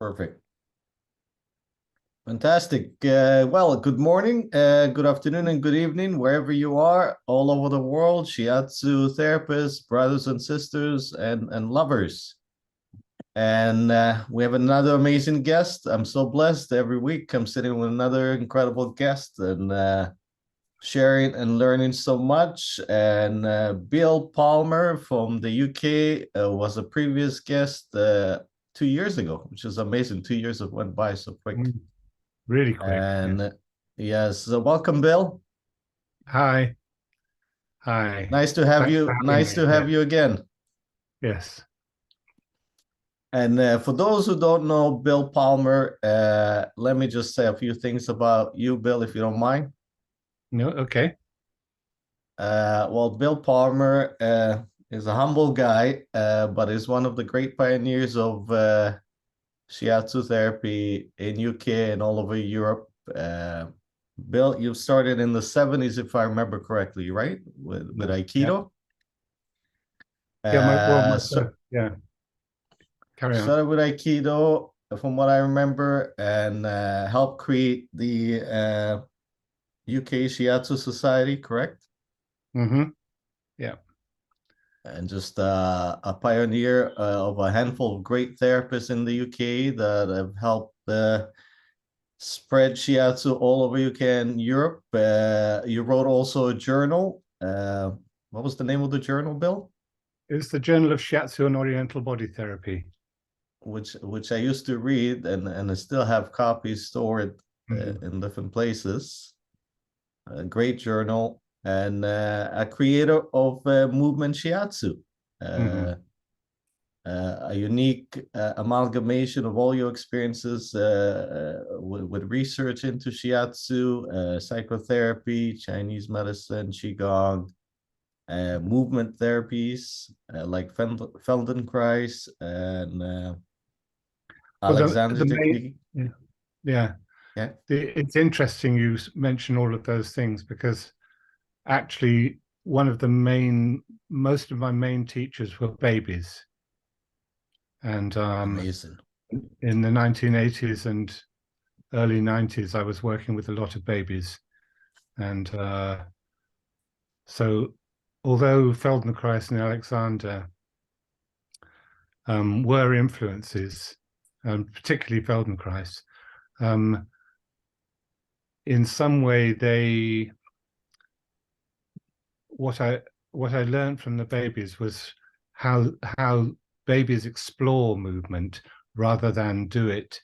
Perfect. Fantastic. Well, good morning, good afternoon, and good evening, wherever you are, all over the world, Shiatsu therapists, brothers and sisters, and lovers. And we have another amazing guest. I'm so blessed. Every week I'm sitting with another incredible guest and sharing and learning so much. And Bill Palmer from the UK was a previous guest 2 years ago, which is amazing. 2 years have went by so quick. Really quick. And Yeah. yes, so welcome, Bill. Hi. Hi. Nice to have Thanks for you. having Nice me. to Yeah. have you again. Yes. And for those who don't know Bill Palmer, let me just say a few things about you, Bill, if you don't mind. No. Okay. Well, Bill Palmer is a humble guy, but is one of the great pioneers of Shiatsu therapy in UK and all over Europe. Bill, you started in the 70s, if I remember correctly, right? With No. Yeah. Aikido. Yeah. So Yeah. Carry on. started with Aikido, from what I remember, and helped create the UK Shiatsu Society, correct? Mm-hmm. Yeah. And just a pioneer of a handful of great therapists in the UK that have helped spread Shiatsu all over UK and Europe. You wrote also a journal. What was the name of the journal, Bill? It's the Journal of Shiatsu and Oriental Body Therapy. Which I used to read and I still have copies stored in different places. A great journal and a creator of movement Shiatsu. Mm-hmm. A unique amalgamation of all your experiences with research into Shiatsu, psychotherapy, Chinese medicine, Qigong, movement therapies like Feldenkrais and Well, Alexander the main, technique. yeah. Yeah. Yeah. It's interesting you mention all of those things because actually most of my main teachers were babies. And Amazing. in the 1980s and early 90s, I was working with a lot of babies. And so, although Feldenkrais and Alexander were influences, particularly Feldenkrais, um, in some way, what I learned from the babies was how babies explore movement rather than do it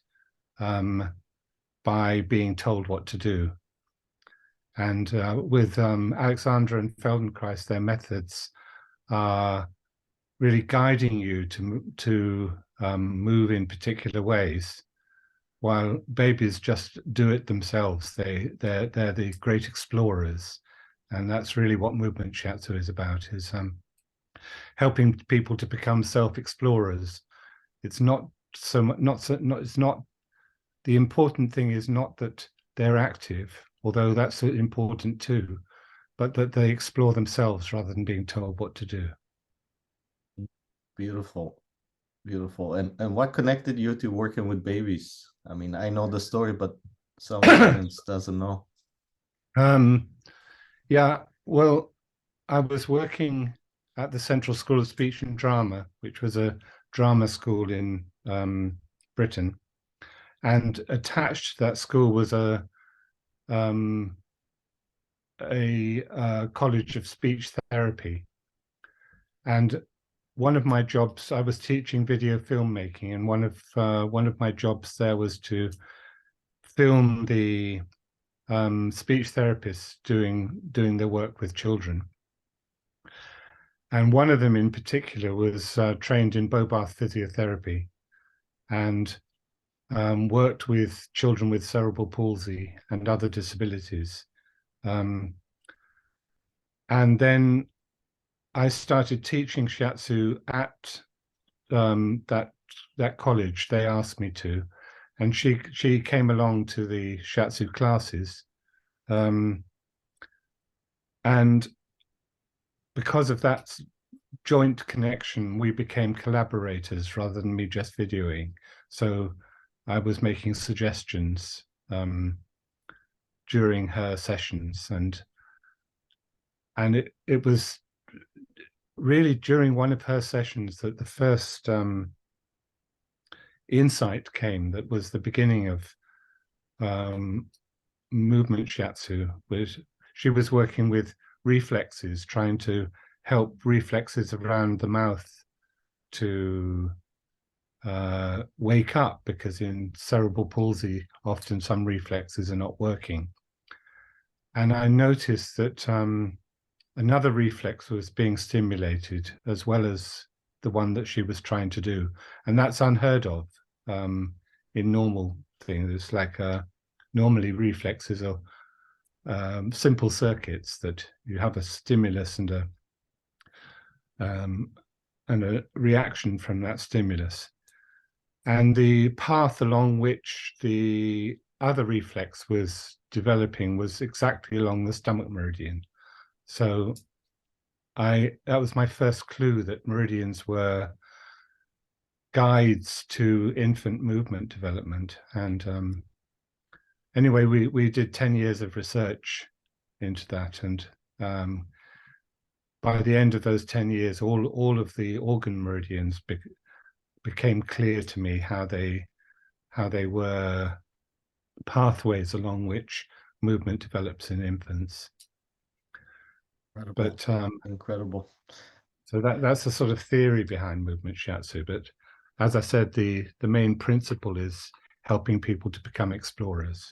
by being told what to do. And with Alexander and Feldenkrais, their methods are really guiding you to move in particular ways, while babies just do it themselves. They're the great explorers, and that's really what movement shiatsu is about: is helping people to become self-explorers. It's not so much it's not the important thing is not that they're active, although that's important too, but that they explore themselves rather than being told what to do. Beautiful. Beautiful. And what connected you to working with babies? I mean, I know the story, but some audience doesn't know. Yeah, well, I was working at the Central School of Speech and Drama, which was a drama school in Britain, and attached to that school was um, a college of speech therapy. And one of my jobs, I was teaching video filmmaking, and one of my jobs there was to film the speech therapists doing their work with children. And one of them in particular was trained in Bobath physiotherapy and worked with children with cerebral palsy and other disabilities. And then I started teaching shiatsu at that college. They asked me to, and she came along to the shiatsu classes, and because of that joint connection, we became collaborators rather than me just videoing. So I was making suggestions during her sessions, and it was really during one of her sessions that the first insight came that was the beginning of movement shiatsu. She was working with reflexes, trying to help reflexes around the mouth to wake up, because in cerebral palsy often some reflexes are not working. And I noticed that another reflex was being stimulated as well as the one that she was trying to do, and that's unheard of in normal things. It's like normally reflexes are simple circuits that you have a stimulus and a reaction from that stimulus. And the path along which the other reflex was developing was exactly along the stomach meridian. So that was my first clue that meridians were guides to infant movement development. And anyway, we did 10 years of research into that, and by the end of those 10 years, all of the organ meridians became clear to me, how they were pathways along which movement develops in infants. Incredible. But incredible. So that's the sort of theory behind movement shiatsu. But as I said, the main principle is helping people to become explorers.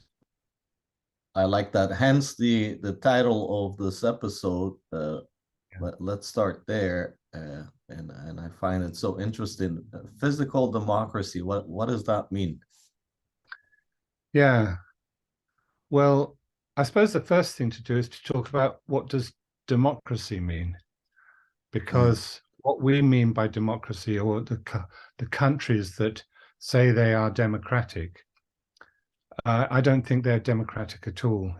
I like that. Hence the title of this episode. Let's start there. And I find it so interesting. Physical democracy. What does that mean? Yeah. Well, I suppose the first thing to do is to talk about, what does democracy mean? Because what we mean by democracy, or the countries that say they are democratic, I don't think they're democratic at all.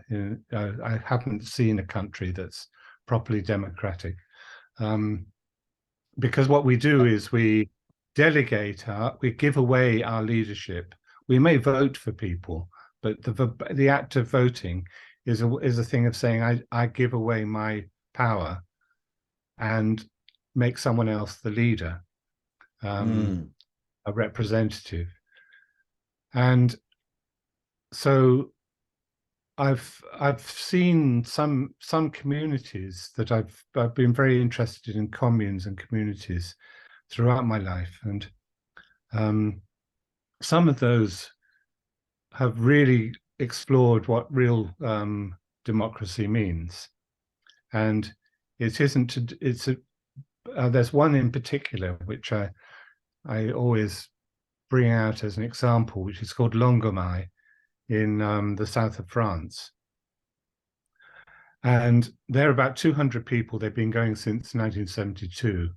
I haven't seen a country that's properly democratic. Because what we do is we delegate we give away our leadership. We may vote for people, but the act of voting is a thing of saying, I give away my power and make someone else the leader, a representative. And so I've seen some communities that I've been very interested in, communes and communities throughout my life, and some of those have really explored what real democracy means. And it isn't. There's one in particular which I always bring out as an example, which is called Longomai in the south of France. And they're about 200 people. They've been going since 1972.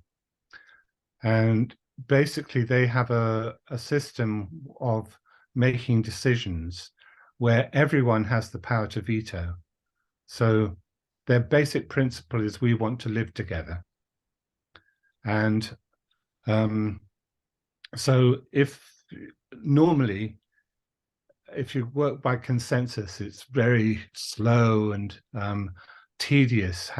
And basically they have a system of making decisions where everyone has the power to veto. So their basic principle is, we want to live together. And so normally, if you work by consensus, it's very slow and tedious,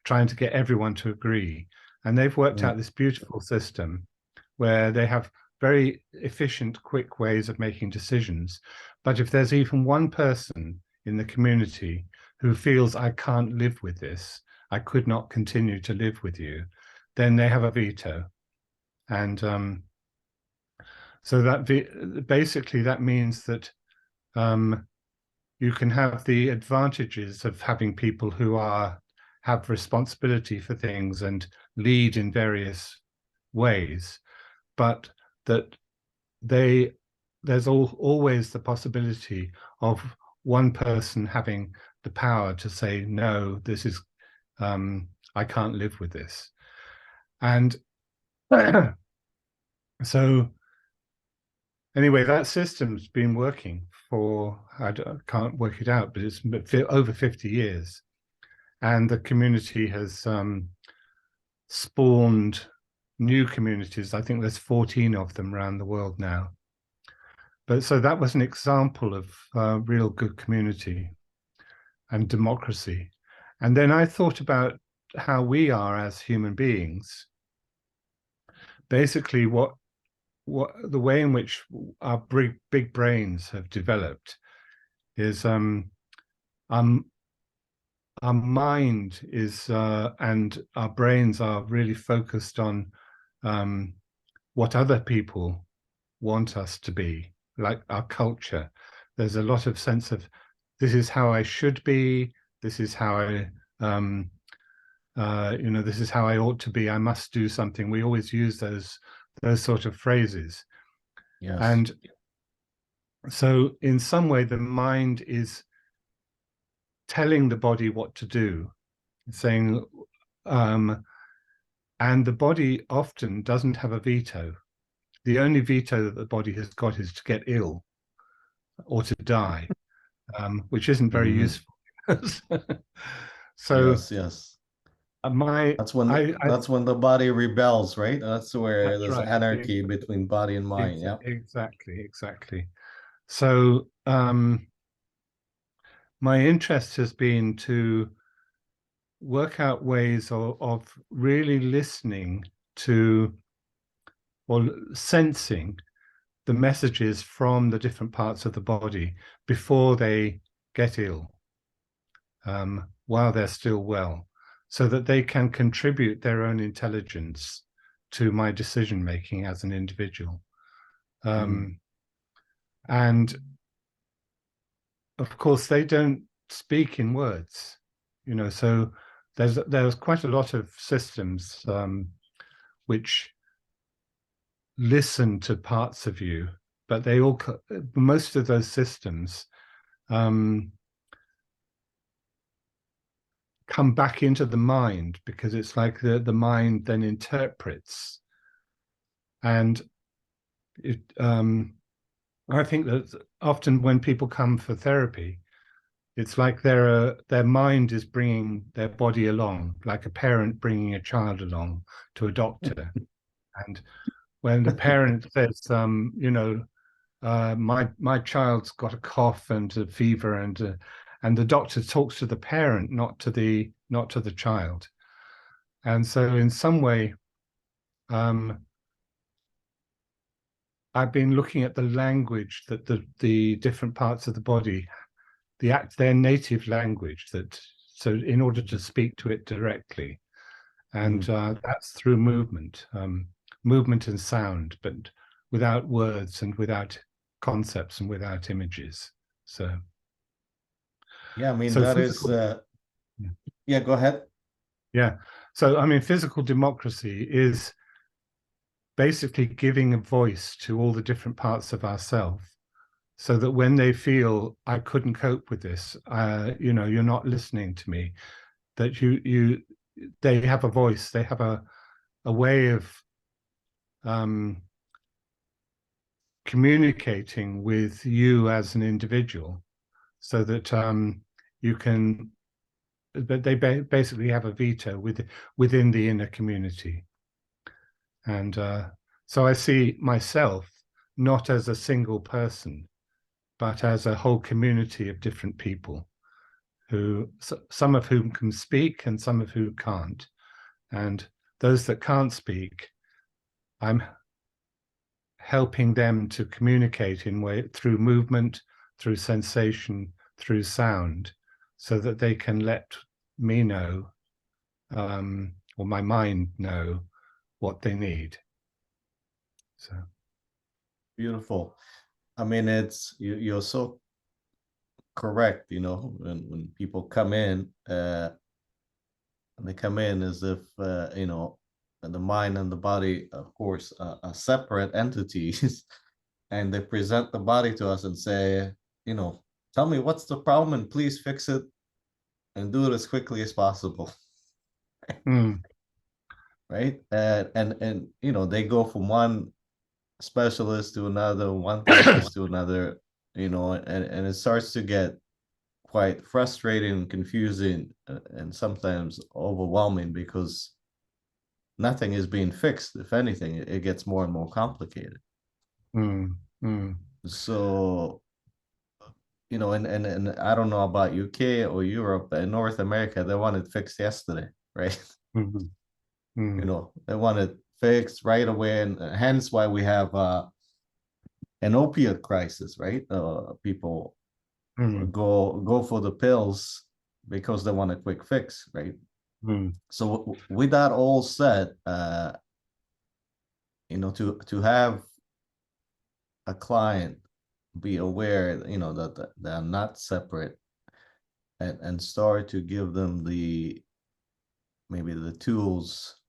trying to get everyone to agree. And they've worked out this beautiful system where they have very efficient, quick ways of making decisions. But if there's even one person in the community who feels, I can't live with this, I could not continue to live with you, then they have a veto. And so that basically that means that you can have the advantages of having people who have responsibility for things and lead in various ways, but that there's always the possibility of one person having the power to say, no, this is I can't live with this. And so anyway, that system's been working for, I can't work it out, but it's over 50 years. And the community has spawned new communities. I think there's 14 of them around the world now. But so that was an example of real good community and democracy. And then I thought about how we are as human beings. Basically, what the way in which our big brains have developed is our mind is and our brains are really focused on what other people want us to be, like our culture. There's a lot of sense of this is how I should be, this is how I this is how I ought to be, I must do something. We always use those sort of phrases. Yes. And so in some way the mind is telling the body what to do, saying and the body often doesn't have a veto. The only veto that the body has got is to get ill or to die, which isn't very useful. So yes. my That's when the body rebels, right? That's where that's there's right. anarchy between body and mind. Yeah. Exactly. So my interest has been to work out ways of really listening to or sensing the messages from the different parts of the body before they get ill, while they're still well, so that they can contribute their own intelligence to my decision making as an individual. And of course, they don't speak in words, so there's quite a lot of systems which listen to parts of you, but most of those systems come back into the mind, because it's like the mind then interprets. And I think that often when people come for therapy, it's like their mind is bringing their body along, like a parent bringing a child along to a doctor. And when the parent says, my child's got a cough and a fever, and the doctor talks to the parent, not to the child. And so in some way, I've been looking at the language that the different parts of the body, their native language, so in order to speak to it directly. And that's through movement and sound, but without words and without concepts and without images. So yeah, I mean, so that is yeah, go ahead. Yeah, so I mean, physical democracy is basically giving a voice to all the different parts of ourselves, so that when they feel I couldn't cope with this, you're not listening to me, that they have a voice, they have a way of communicating with you as an individual, so that you can, but they basically have a veto within the inner community. And so I see myself not as a single person, but as a whole community of different people, some of whom can speak and some of whom can't. And those that can't speak, I'm helping them to communicate through movement, through sensation, through sound, so that they can let me know, or my mind know, what they need. So Beautiful. I mean, you're so correct. When people come in, they come in as if the mind and the body, of course, are separate entities, and they present the body to us and say, tell me what's the problem and please fix it and do it as quickly as possible. Right? And they go from one specialist to another, one therapist to another, and it starts to get quite frustrating and confusing, and sometimes overwhelming, because nothing is being fixed. If anything, it gets more and more complicated. So, and I don't know about UK or Europe, but in North America, they want it fixed yesterday, right? Mhm. Mm. They want it fixed right away, and hence why we have an opiate crisis, right? People Mm. go for the pills because they want a quick fix, right? Mm. So with that all said, to have a client be aware, that they're not separate, and start to give them maybe the tools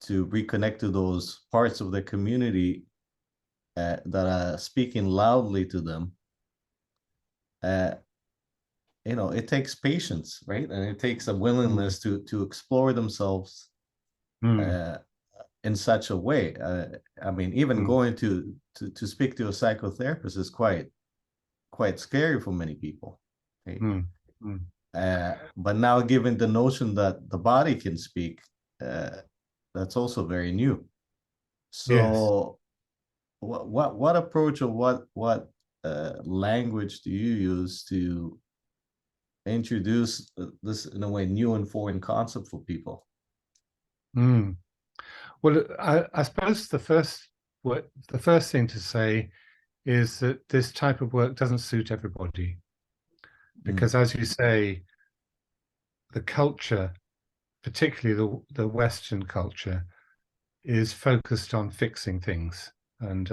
to reconnect to those parts of the community that are speaking loudly to them. uh, it takes patience, right? And it takes a Mm. willingness to explore themselves Mm. uh, in such a way. I mean, even Mm. going to speak to a psychotherapist is quite scary for many people. Okay? Mm. Mm. But now, given the notion that the body can speak, uh, that's also very new. Yes. So, what approach, or what language do you use to introduce this, in a way, new and foreign concept for people? Mm. Well, I suppose the first thing to say is that this type of work doesn't suit everybody, Mm, because, as you say, the culture, particularly the Western culture, is focused on fixing things and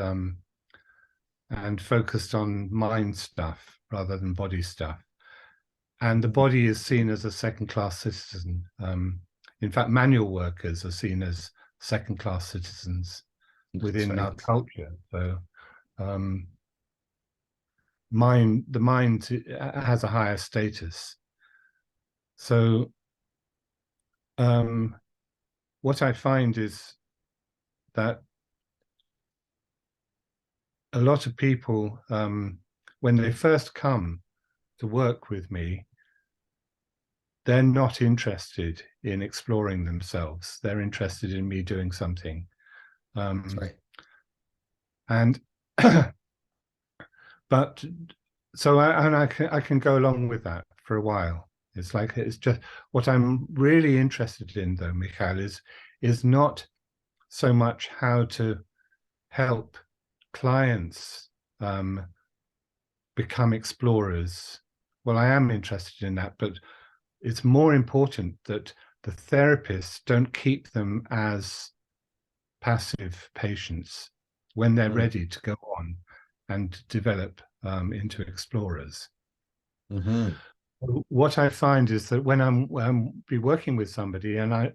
focused on mind stuff rather than body stuff. And the body is seen as a second-class citizen. In fact, manual workers are seen as second-class citizens that's within our right. culture. So um, the mind has a higher status. So what I find is that a lot of people, when they first come to work with me, they're not interested in exploring themselves. They're interested in me doing something. That's Um, right. and but so I can go along with that for a while. It's like, it's just what I'm really interested in, though, Mikhail, is not so much how to help clients become explorers. Well, I am interested in that, but it's more important that the therapists don't keep them as passive patients when they're Mm, ready to go on and develop into explorers. mhm, What I find is that when I'm be working with somebody, and I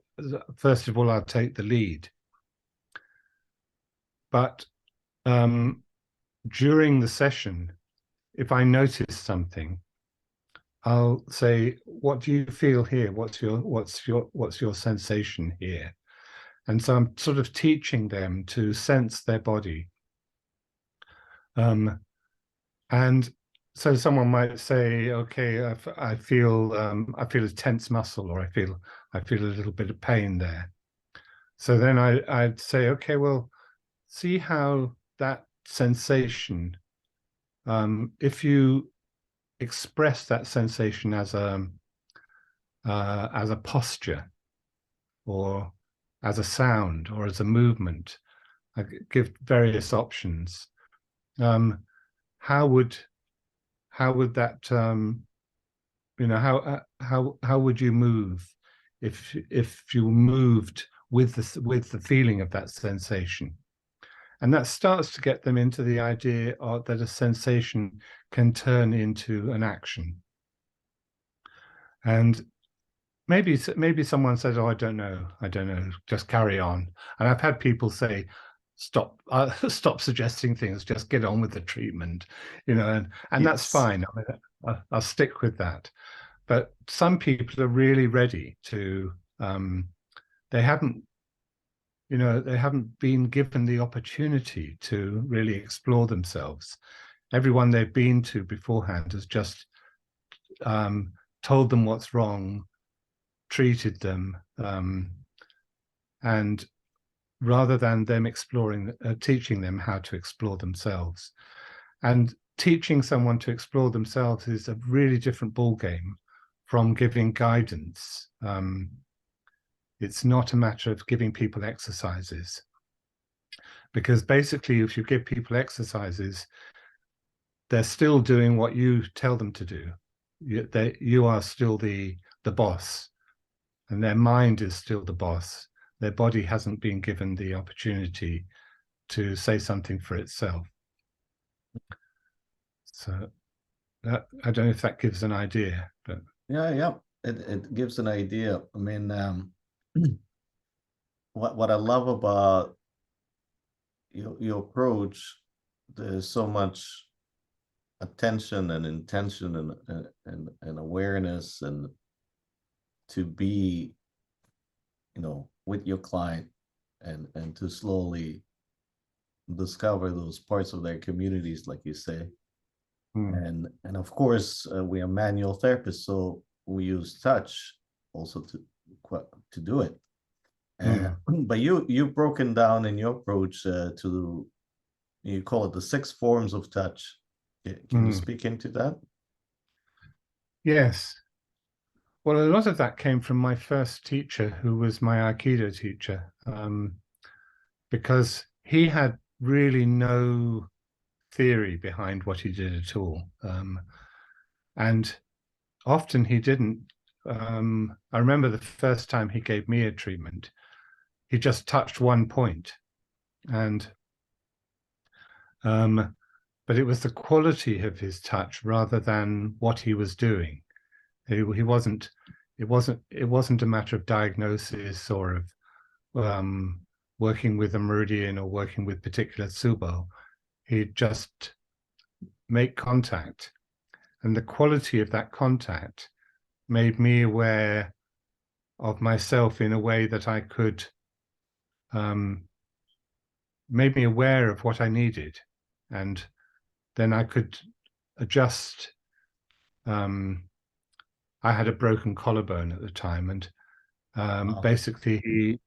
first of all I'll take the lead, but um, during the session, if I notice something, I'll say, "What do you feel here? What's your sensation here?" And so I'm sort of teaching them to sense their body. Um, and so someone might say, "Okay, I feel a tense muscle, or I feel a little bit of pain there." So then I'd say, "Okay, well, see how that sensation, if you express that sensation as a posture, or as a sound, or as a movement." I give various options. Um, how would that how would you move if you moved with the feeling of that sensation? And that starts to get them into the idea that a sensation can turn into an action. And maybe someone says, "Oh, I don't know, just carry on." And I've had people say, "Stop, stop suggesting things, just get on with the treatment," and that's yes. fine. I mean, I'll stick with that. But some people are really ready to. They haven't, they haven't been given the opportunity to really explore themselves. Everyone they've been to beforehand has just um, told them what's wrong, treated them, and rather than them exploring, teaching them how to explore themselves. And teaching someone to explore themselves is a really different ball game from giving guidance. It's not a matter of giving people exercises, because basically if you give people exercises, they're still doing what you tell them to do. You are still the boss, and their mind is still the boss. Their body hasn't been given the opportunity to say something for itself. So I don't know if that gives an idea, but yeah, it gives an idea. I mean, what I love about your approach, there's so much attention and intention and awareness, and to be, with your client, and to slowly discover those parts of their communities, like you say. And of course, we are manual therapists, so we use touch also to do it. But you've broken down in your approach to, you call it the 6 forms of touch. Can you speak into that? Yes. Well, a lot of that came from my first teacher, who was my Aikido teacher, because he had really no theory behind what he did at all. And often he didn't. I remember the first time he gave me a treatment, he just touched one point. And but it was the quality of his touch rather than what he was doing. It wasn't a matter of diagnosis or of working with a meridian or working with particular tsubo. He'd just make contact, and the quality of that contact made me aware of myself in a way that I could, made me aware of what I needed, and then I could adjust. I had a broken collarbone at the time, and basically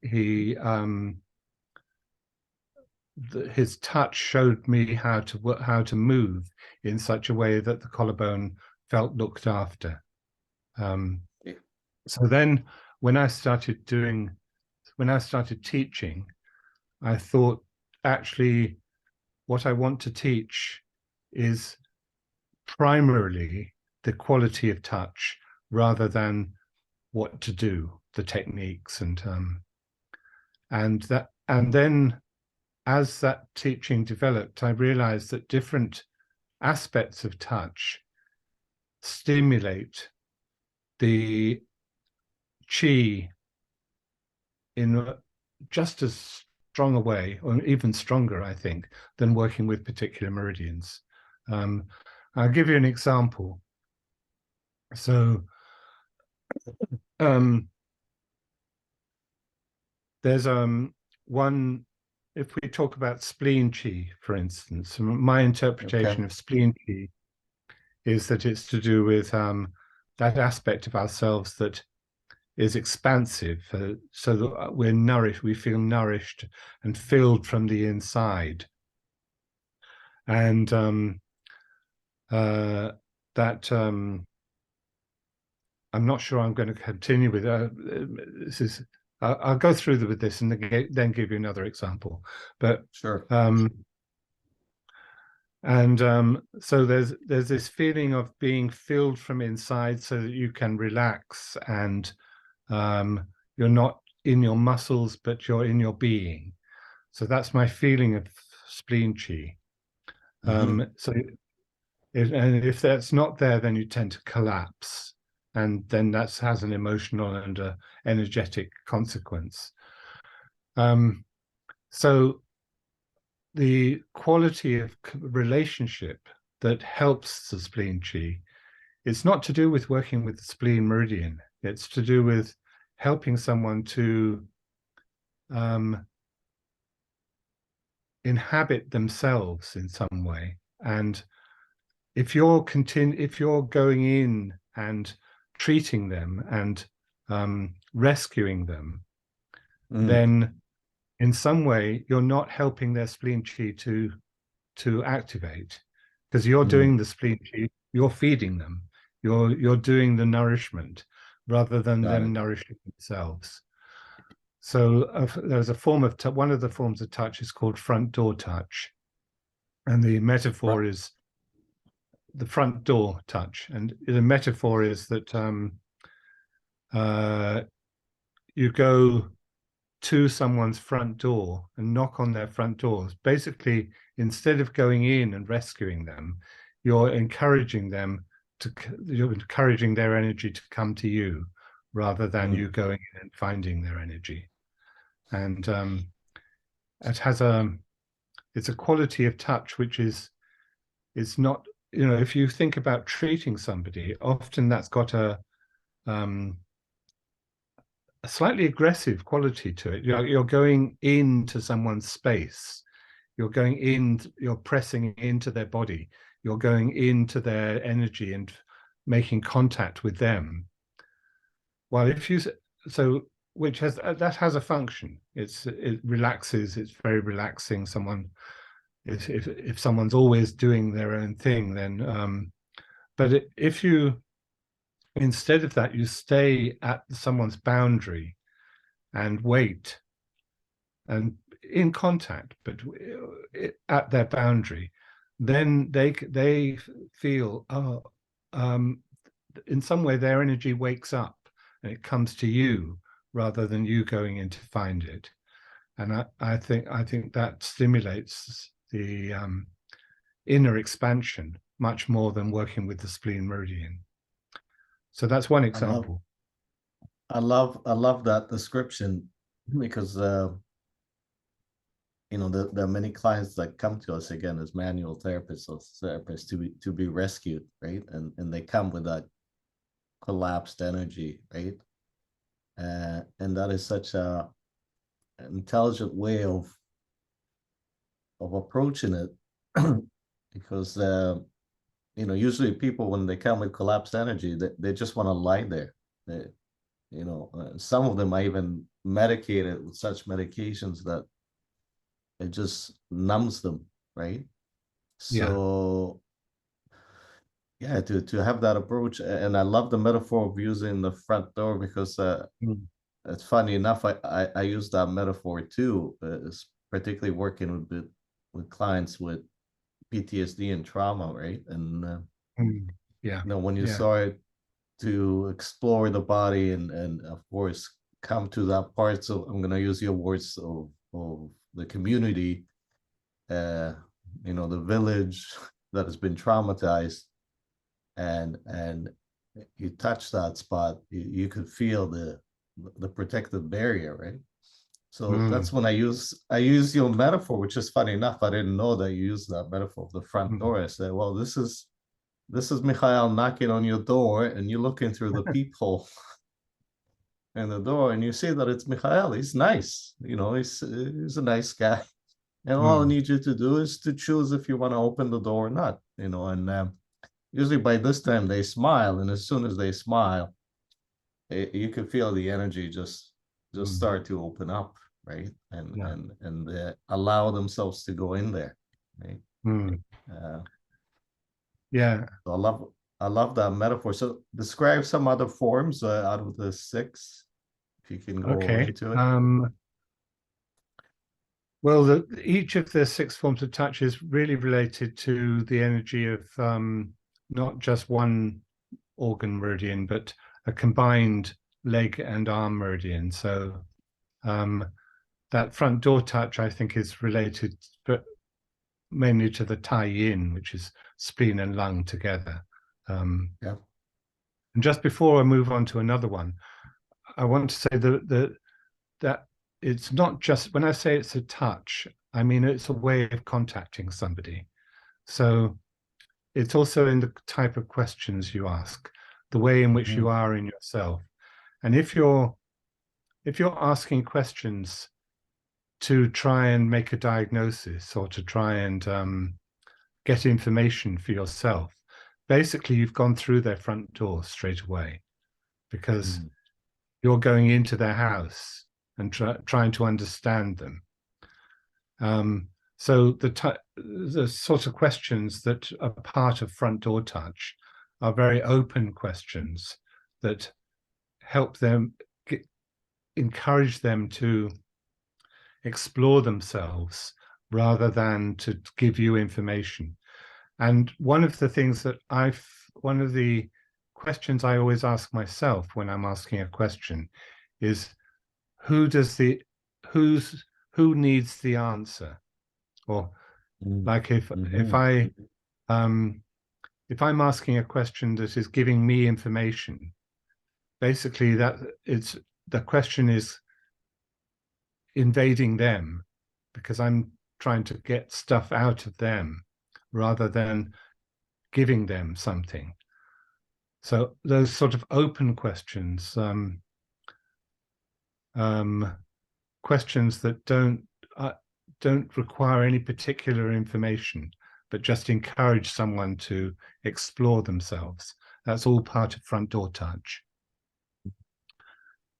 his touch showed me how to move in such a way that the collarbone felt looked after. So then when I started teaching, I thought, actually what I want to teach is primarily the quality of touch rather than what to do, the techniques, and then as that teaching developed, I realized that different aspects of touch stimulate the chi in just as strong a way, or even stronger, I think, than working with particular meridians. I'll give you an example. So there's one, if we talk about spleen chi, for instance, my interpretation of spleen chi is that it's to do with that aspect of ourselves that is expansive, so that we're nourished, we feel nourished and filled from the inside. And I'm not sure I'm going to continue with this is I'll go through with this and then give you another example. But sure. So there's this feeling of being filled from inside so that you can relax, and you're not in your muscles, but you're in your being. So that's my feeling of spleen chi. So if that's not there, then you tend to collapse, and then that has an emotional and energetic consequence. So the quality of relationship that helps the spleen chi, it's not to do with working with the spleen meridian. It's to do with helping someone to inhabit themselves in some way. And if you're going in and treating them and rescuing them, then in some way you're not helping their spleen chi to activate. because you're Mm. doing the spleen chi, you're feeding them, you're doing the nourishment rather than Got them it. nourishing themselves. So there's a form of one of the forms of touch is called front door touch, and the metaphor is the front door touch, and the metaphor is that you go to someone's front door and knock on their front doors. Basically, instead of going in and rescuing them, you're encouraging them you're encouraging their energy to come to you rather than you going in and finding their energy. And it has it's a quality of touch which is, it's not, you know, if you think about treating somebody, often that's got a slightly aggressive quality to it. You're going into someone's space, you're going in, you're pressing into their body, you're going into their energy and making contact with them. Well, if you, so which has, that has a function. It relaxes, it's very relaxing. Someone, if someone's always doing their own thing, then but if you, instead of that, you stay at someone's boundary and wait and in contact, but at their boundary, then they feel, oh, in some way their energy wakes up and it comes to you rather than you going in to find it. And I think that stimulates the inner expansion much more than working with the spleen meridian. So that's one example. I love that description, because you know, there are many clients that come to us again as manual therapists or therapists to be rescued, right? And they come with that collapsed energy, right? And that is such a intelligent way of approaching it, because you know, usually people, when they come with collapsed energy, they just want to lie there. They, you know, some of them are even medicated with such medications that it just numbs them, right? Yeah. So yeah, to have that approach, and I love the metaphor of using the front door, because it's funny enough, I use that metaphor too, particularly working with clients with PTSD and trauma, right? And Yeah. you know, when you Yeah. start to explore the body and of course come to that part, so I'm going to use your words of the community, you know, the village that has been traumatized, and you touch that spot, you could feel the protective barrier, right? So that's when I use your metaphor, which is funny enough, I didn't know that you used that metaphor of the front door. I said, well, this is Mikhail knocking on your door, and you're looking through the peephole in the door, and you see that it's Mikhail. He's nice, you know, he's a nice guy, and all I need you to do is to choose if you want to open the door or not, you know. And usually by this time they smile, and as soon as they smile, you can feel the energy just start to open up, right? And allow themselves to go in there, right? Yeah. So I love that metaphor. So describe some other forms out of the 6, if you can go Okay. into it. Well, each of the 6 forms of touch is really related to the energy of not just one organ meridian, but a combined leg and arm meridian. So that front door touch, I think, is related, but mainly to the Tai Yin, which is spleen and lung together. Yeah. And just before I move on to another one, I want to say that it's not just, when I say it's a touch, I mean it's a way of contacting somebody. So it's also in the type of questions you ask, the way in which you are in yourself. And if you're asking questions to try and make a diagnosis or to try and get information for yourself, basically you've gone through their front door straight away, because you're going into their house and trying to understand them. So the sort of questions that are part of front door touch are very open questions that help them encourage them to explore themselves rather than to give you information. And one of the things that one of the questions I always ask myself when I'm asking a question is, who needs the answer? Or like if I'm asking a question that is giving me information, basically the question is invading them, because I'm trying to get stuff out of them rather than giving them something. So those sort of open questions, questions that don't require any particular information, but just encourage someone to explore themselves. That's all part of front door touch.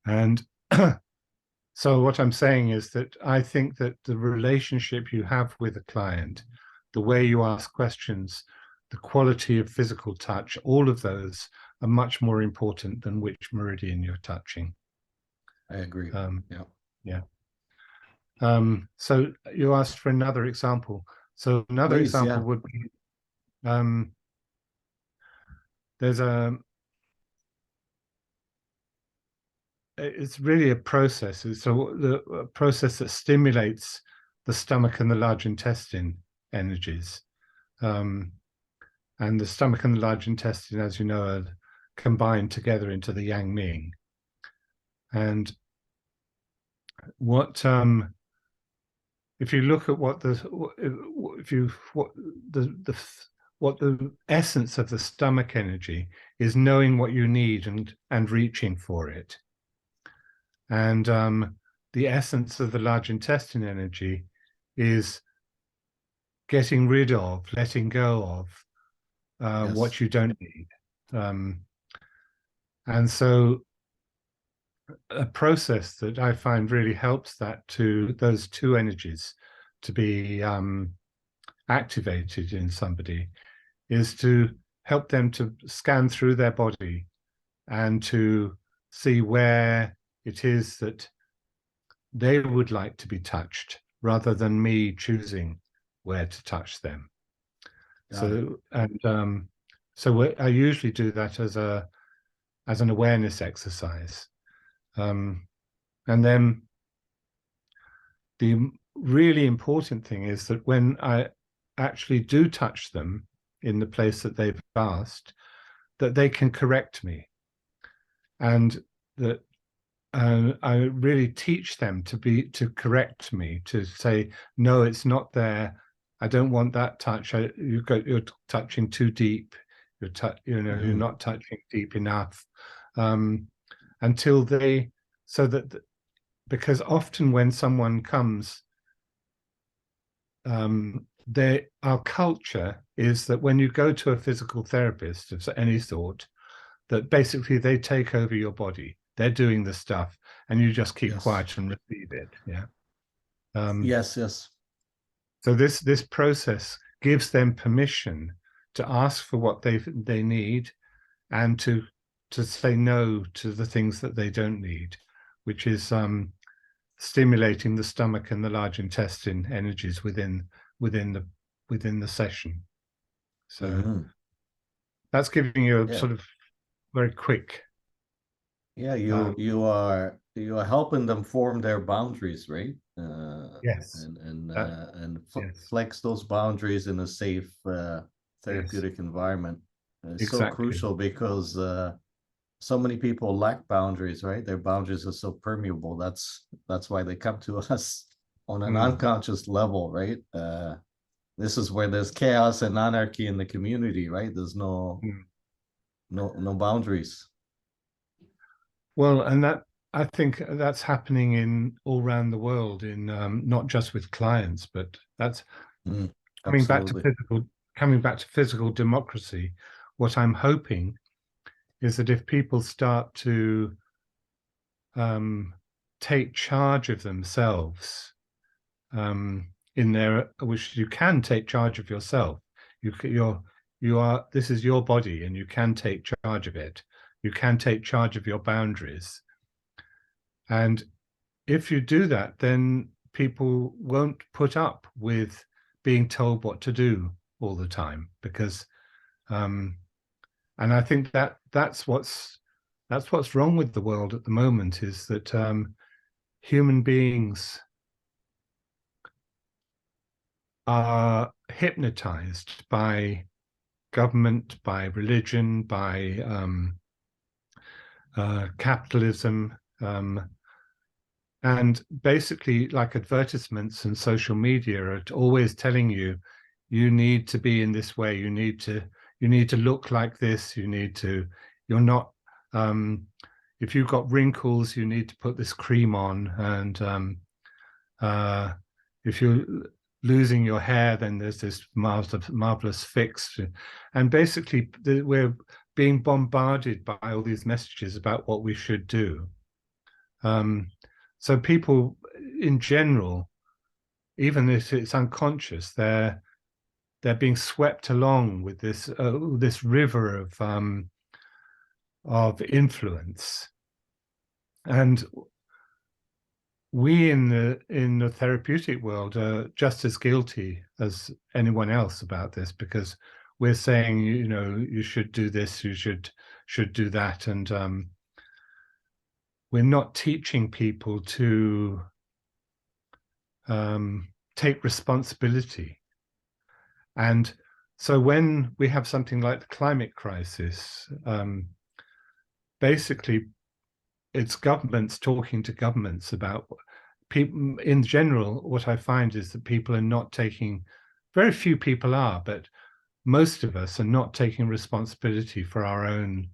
And so what I'm saying is that I think that the relationship you have with a client, the way you ask questions, the quality of physical touch, all of those are much more important than which meridian you're touching. I agree. Yeah. So you asked for another example. So another Please, example would be, there's it's really a process. It's a process that stimulates the stomach and the large intestine energies. And the stomach and the large intestine, as you know, are combined together into the yang ming. And what if you look at what the essence of the stomach energy is, knowing what you need and reaching for it. And the essence of the large intestine energy is getting rid of, letting go of what you don't need. And so a process that I find really helps those two energies to be activated in somebody is to help them to scan through their body and to see where it is that they would like to be touched, rather than me choosing where to touch them. So I usually do that as an awareness exercise. And then the really important thing is that when I actually do touch them in the place that they've asked, that they can correct me, and that I really teach them to correct me, to say, no, it's not there. I don't want that touch. You're touching too deep. You're not touching deep enough. Until because often when someone comes, our culture is that when you go to a physical therapist of any sort, that basically they take over your body. They're doing the stuff, and you just keep quiet and receive it. Yeah. Yes. So this process gives them permission to ask for what they need, and to say no to the things that they don't need, which is stimulating the stomach and the large intestine energies within the session. So that's giving you a sort of very quick. Yeah, you are helping them form their boundaries, right? Yes. And flex those boundaries in a safe therapeutic environment. It's so crucial, because so many people lack boundaries, right? Their boundaries are so permeable. That's why they come to us on an unconscious level, right? This is where there's chaos and anarchy in the community, right? There's no boundaries. Well, and I think that's happening in all around the world, in not just with clients, but that's coming back to physical democracy. What I'm hoping is that if people start to take charge of themselves in there, which you can take charge of yourself. You are, this is your body, and you can take charge of it. You can take charge of your boundaries. And if you do that, then people won't put up with being told what to do all the time, because and I think that that's what's wrong with the world at the moment, is that human beings are hypnotized by government, by religion, by capitalism, and basically, like advertisements and social media are always telling you, you need to be in this way, you need to look like this, you're not, if you've got wrinkles, you need to put this cream on, and if you're losing your hair, then there's this marvelous fix. And basically, we're being bombarded by all these messages about what we should do. So people in general, even if it's unconscious, they're being swept along with this river of influence. And we in the therapeutic world are just as guilty as anyone else about this, because we're saying, you know, you should do this, you should do that, and we're not teaching people to take responsibility. And so when we have something like the climate crisis, basically it's governments talking to governments about people. In general, what I find is that people are not taking, very few people are, but most of us are not taking responsibility for our own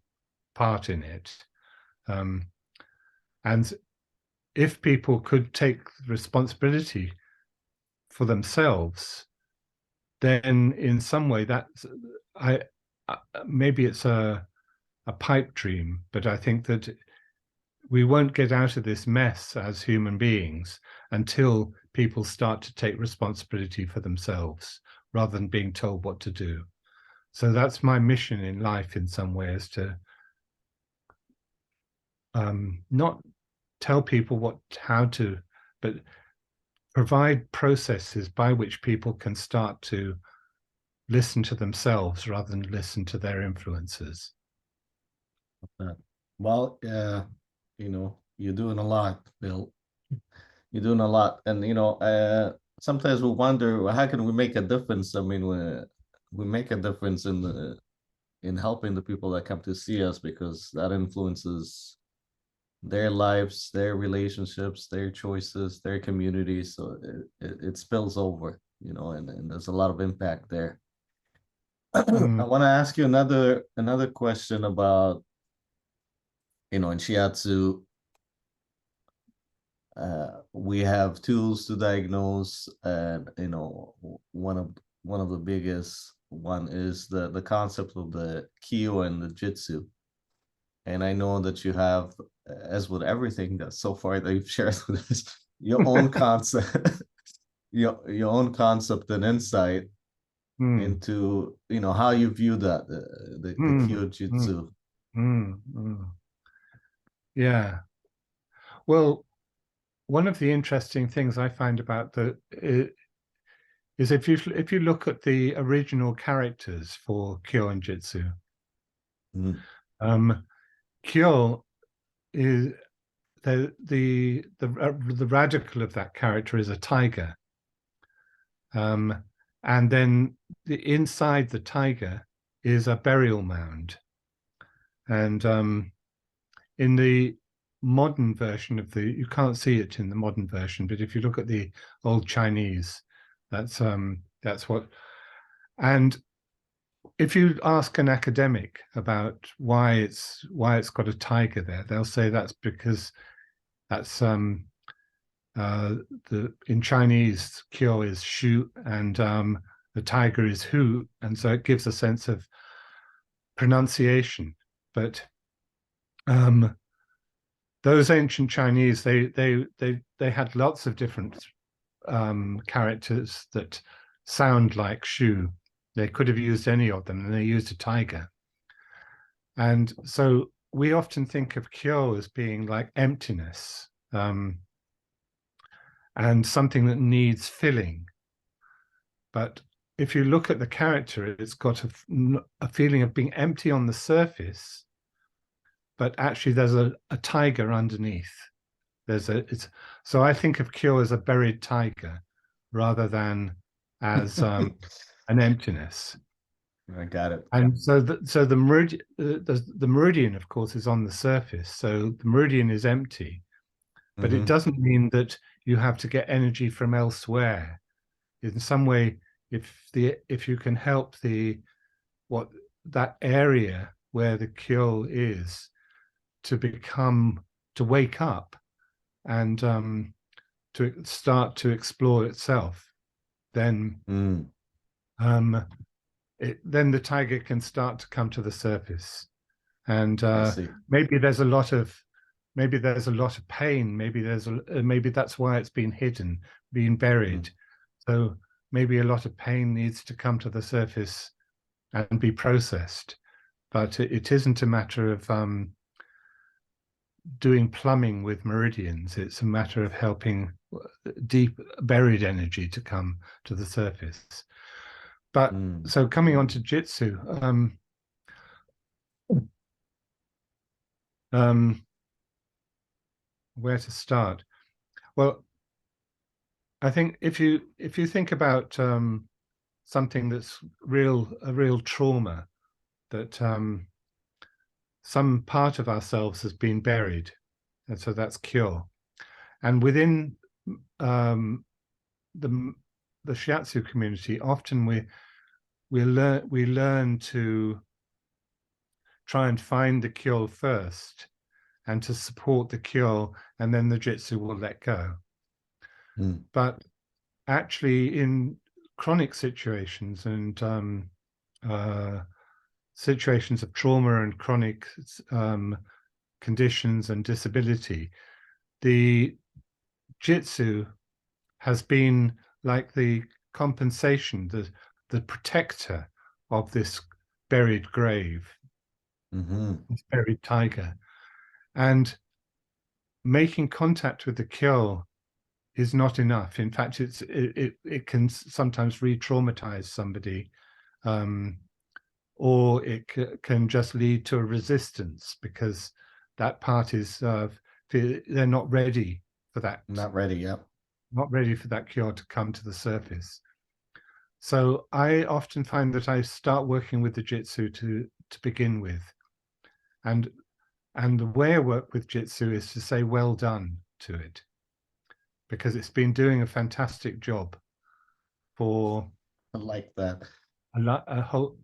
part in it. And if people could take responsibility for themselves, then in some way that's, maybe it's a pipe dream, but I think that we won't get out of this mess as human beings until people start to take responsibility for themselves rather than being told what to do. So that's my mission in life, in some ways, to not tell people how to, but provide processes by which people can start to listen to themselves rather than listen to their influences. Well, you know, you're doing a lot, Bill. You're doing a lot, and you know, sometimes we wonder, well, how can we make a difference? I mean, we make a difference in helping the people that come to see us, because that influences their lives, their relationships, their choices, their communities. So it spills over, you know, and there's a lot of impact there. I want to ask you another question about, you know, in Shiatsu, we have tools to diagnose, and you know, one of the biggest one is the concept of the Kyo and the Jitsu. And I know that you have, as with everything that so far that you've shared with us, your own concept, your own concept and insight into, you know, how you view that the Kyo Jitsu. Yeah. Well, one of the interesting things I find about is if you look at the original characters for Kyo and Jitsu, Kyo is the radical of that character is a tiger, and then inside the tiger is a burial mound, and in the modern version of you can't see it in the modern version, but if you look at the old Chinese, that's what. And if you ask an academic about why it's got a tiger there, they'll say that's because that's in Chinese, Kyo is Shu, and the tiger is Hu, and so it gives a sense of pronunciation. But those ancient Chinese, they had lots of different characters that sound like Shu. They could have used any of them, and they used a tiger. And so we often think of Kyo as being like emptiness, and something that needs filling. But if you look at the character, it's got a feeling of being empty on the surface, but actually there's a tiger underneath. So I think of Kyo as a buried tiger rather than as an emptiness. I got it. And so the meridian, the meridian, of course, is on the surface. So the meridian is empty, but it doesn't mean that you have to get energy from elsewhere. In some way, if you can help that area where the Kyo is to wake up and to start to explore itself, then then the tiger can start to come to the surface. And maybe there's a lot of pain. Maybe that's why it's been hidden, being buried. So maybe a lot of pain needs to come to the surface and be processed. But it isn't a matter of doing plumbing with meridians. It's a matter of helping deep buried energy to come to the surface. But so coming on to Jitsu, where to start? Well, I think if you think about something that's a real trauma, that some part of ourselves has been buried, and so that's Kyo. And within the Shiatsu community, often we learn to try and find the Kyo first, and to support the Kyo, and then the Jitsu will let go. But actually, in chronic situations and situations of trauma and chronic conditions and disability, the Jitsu has been like the compensation, the protector of this buried grave, this buried tiger. And making contact with the Kyo is not enough. In fact, it can sometimes re-traumatize somebody, or it can just lead to a resistance because that part is they're not ready for that. Not ready, yeah. Not ready for that Kyo to come to the surface. So I often find that I start working with the Jitsu to begin with, and the way I work with Jitsu is to say well done to it, because it's been doing a fantastic job for I like that. a whole,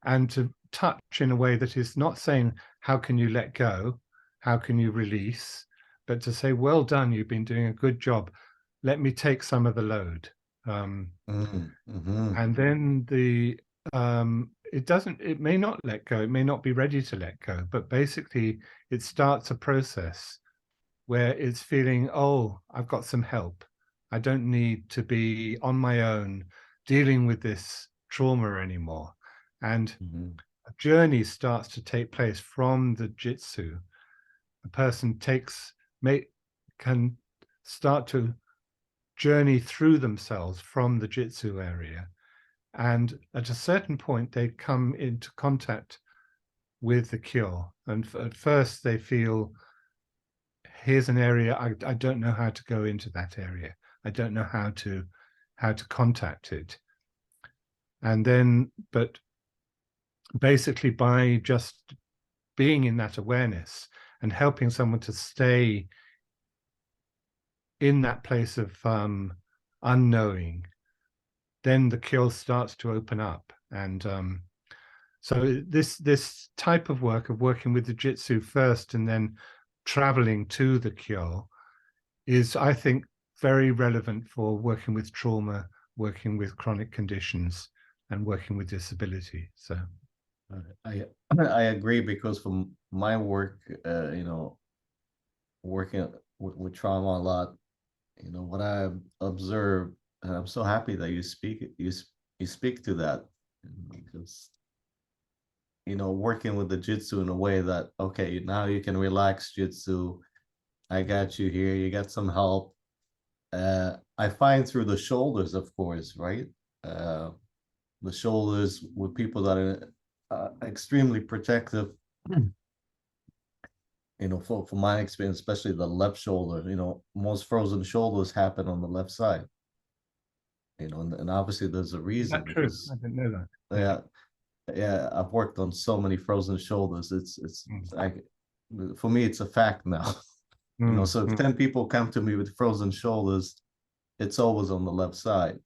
and to touch in a way that is not saying how can you let go, how can you release, but to say well done, you've been doing a good job, let me take some of the load. And then it may not let go, it may not be ready to let go, but basically it starts a process where it's feeling, oh, I've got some help. I don't need to be on my own dealing with this trauma anymore. And a journey starts to take place from the Jitsu. The person can start to journey through themselves from the Jitsu area. And at a certain point, they come into contact with the Kyo. And at first they feel, here's an area, I don't know how to go into that area. I don't know how to contact it. And then, but basically by just being in that awareness and helping someone to stay in that place of unknowing, then the Kyo starts to open up. And so this type of working with the Jitsu first and then traveling to the Kyo is, I think, very relevant for working with trauma, working with chronic conditions, and working with disability. So I agree, because from my work, working with trauma a lot, you know, what I observe, and I'm so happy that you speak to that, because you know, working with the jitsu in a way that, okay, now you can relax jitsu. I got you here. You got some help. I find through the shoulders, of course, right? Uh, the shoulders with people that are extremely protective. You know, for my experience, especially the left shoulder, you know, most frozen shoulders happen on the left side. You know, and obviously there's a Is reason that true? because I didn't know that. Yeah. yeah, yeah, I've worked on so many frozen shoulders. It's Mm, like, for me, it's a fact now. You know, mm, so if mm, 10 people come to me with frozen shoulders, it's always on the left side.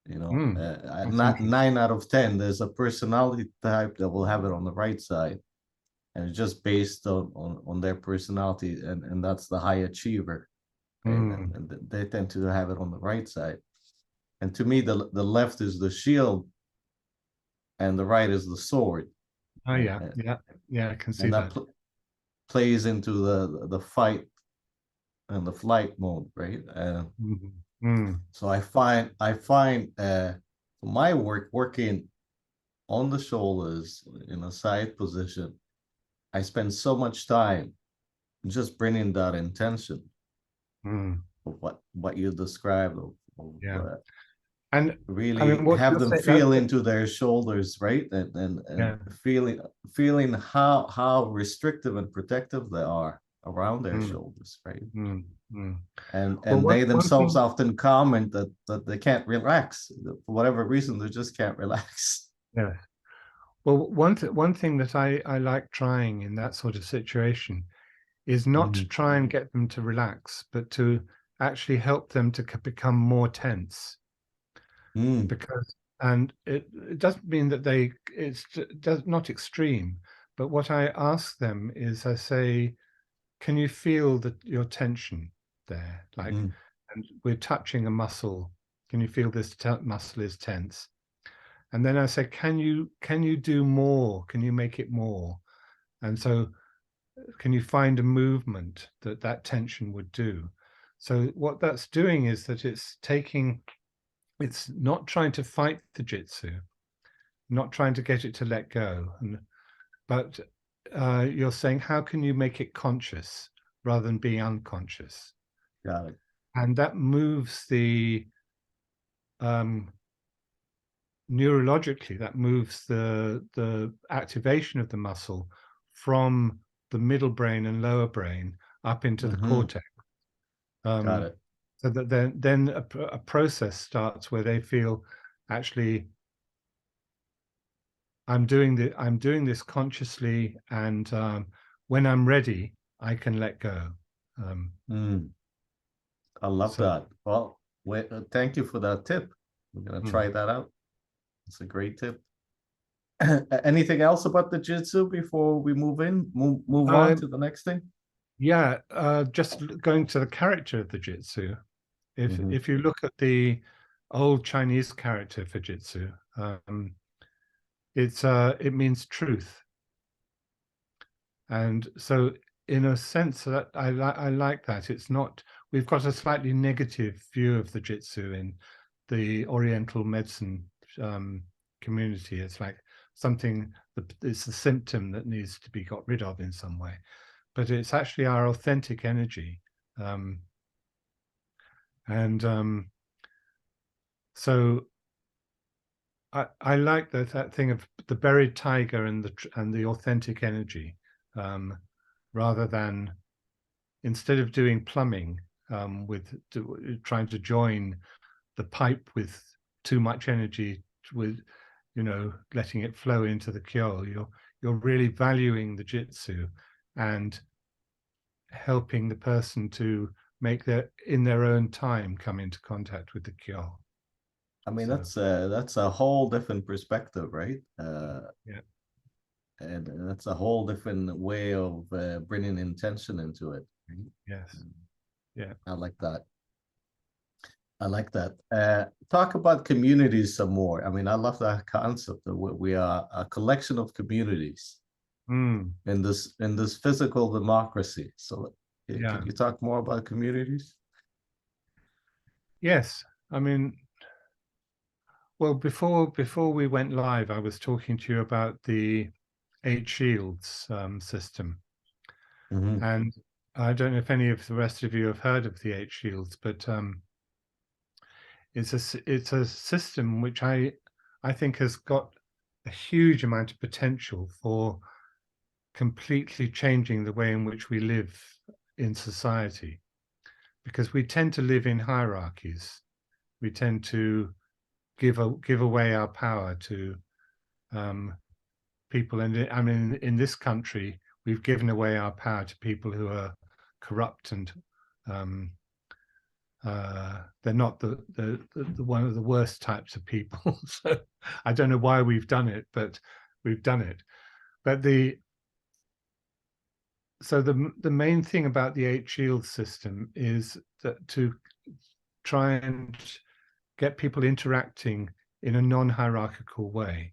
You know, that's not interesting. 9 out of 10, there's a personality type that will have it on the right side. And it's just based on their personality, and that's the high achiever. Right? Mm, And they tend to have it on the right side. And to me, the left is the shield and the right is the sword. oh And yeah, yeah, yeah. I can see and that that. plays into the fight and the flight mode, right? Mm, mm, So I find for my work, working on the shoulders in a side position, I spend so much time just bringing that intention mm, of what you described, of yeah. And I mean, really what have you're them saying, that, feel into their shoulders, right? And yeah. feeling how restrictive and protective they are around their Mm, shoulders, right? mm, mm. Well, And they one themselves thing, often comment that they can't relax for whatever reason. They just can't relax. yeah. Well, one thing that I like trying in that sort of situation is not to Mm, try and get them to relax, but to actually help them to become more tense. mm, Because, and it doesn't mean that does not extreme, but what I ask them is, I say, can you feel your tension there? Like, mm. and we're touching a muscle. Can you feel this muscle is tense? And then I say, can you do more? Can you make it more? And so, can you find a movement that tension would do? So what that's doing is that it's not trying to fight the jitsu, not trying to get it to let go, but you're saying, how can you make it conscious rather than being unconscious? Got it. And that moves um, neurologically, that moves the activation of the muscle from the middle brain and lower brain up into the Mm-hmm. cortex. Got Um, it. so that then a process starts where they feel, actually, I'm doing this consciously, and when I'm ready, I can let go. Um, Mm, I love so that. Well, thank you for that tip. We're gonna mm. try that out. It's a great tip. Anything else about the jitsu before we move on um, to the next thing? yeah, just going to the character of the jitsu. If Mm-hmm. if you look at the old Chinese character for jitsu, it means truth, and so in a sense that I like that. It's not, we've got a slightly negative view of the jitsu in the Oriental medicine um, community. It's like something that it's a symptom that needs to be got rid of in some way, but it's actually our authentic energy. Um, and so I like that thing of the buried tiger and the authentic energy, rather than, instead of doing plumbing, trying to join the pipe with too much energy, with, letting it flow into the kyo. You're really valuing the jitsu and helping the person to make in their own time, come into contact with the kyo. I mean, So that's a whole different perspective, right? yeah, And that's a whole different way of bringing intention into it. Right? yes, yeah. I like that. I like that. Talk about communities some more. I mean, I love that concept that we are a collection of communities Mm, in this physical democracy. So, yeah. can you talk more about communities? Yes, I mean, well, before we went live, I was talking to you about the Eight Shields system, Mhm. and I don't know if any of the rest of you have heard of the Eight Shields, but it's a system which I think has got a huge amount of potential for completely changing the way in which we live in society, because we tend to live in hierarchies. We tend to give away our power to um, people, and I mean, in this country, we've given away our power to people who are corrupt and um, they're not the one of the worst types of people. So I don't know why we've done it, but we've done it. But the main thing about the Eight Shields system is that to try and get people interacting in a non-hierarchical way.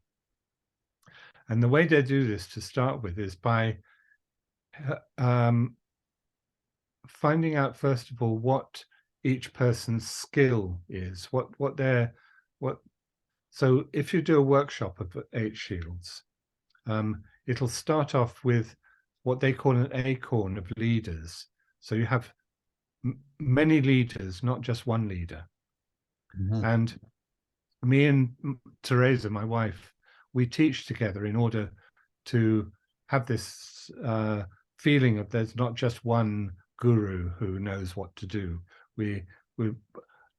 And the way they do this to start with is by um, finding out, first of all, what each person's skill is, what their what. So if you do a workshop of Eight Shields, it'll start off with what they call an acorn of leaders. So you have many leaders, not just one leader. Mhm. And me and Teresa, my wife, we teach together in order to have this feeling of there's not just one guru who knows what to do. We're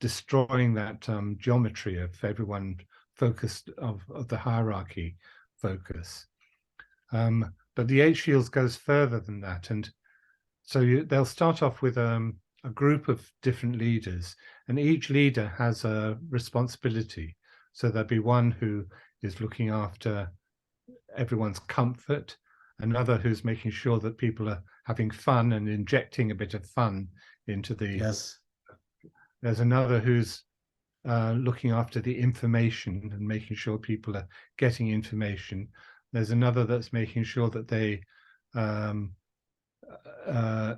destroying that geometry of everyone focused of the hierarchy focus. But the Eight Shields goes further than that, and so they'll start off with a group of different leaders, and each leader has a responsibility. So there'll be one who is looking after everyone's comfort, another who's making sure that people are having fun and injecting a bit of fun into the. Yes. There's another who's looking after the information and making sure people are getting information. There's another that's making sure that they, um, uh,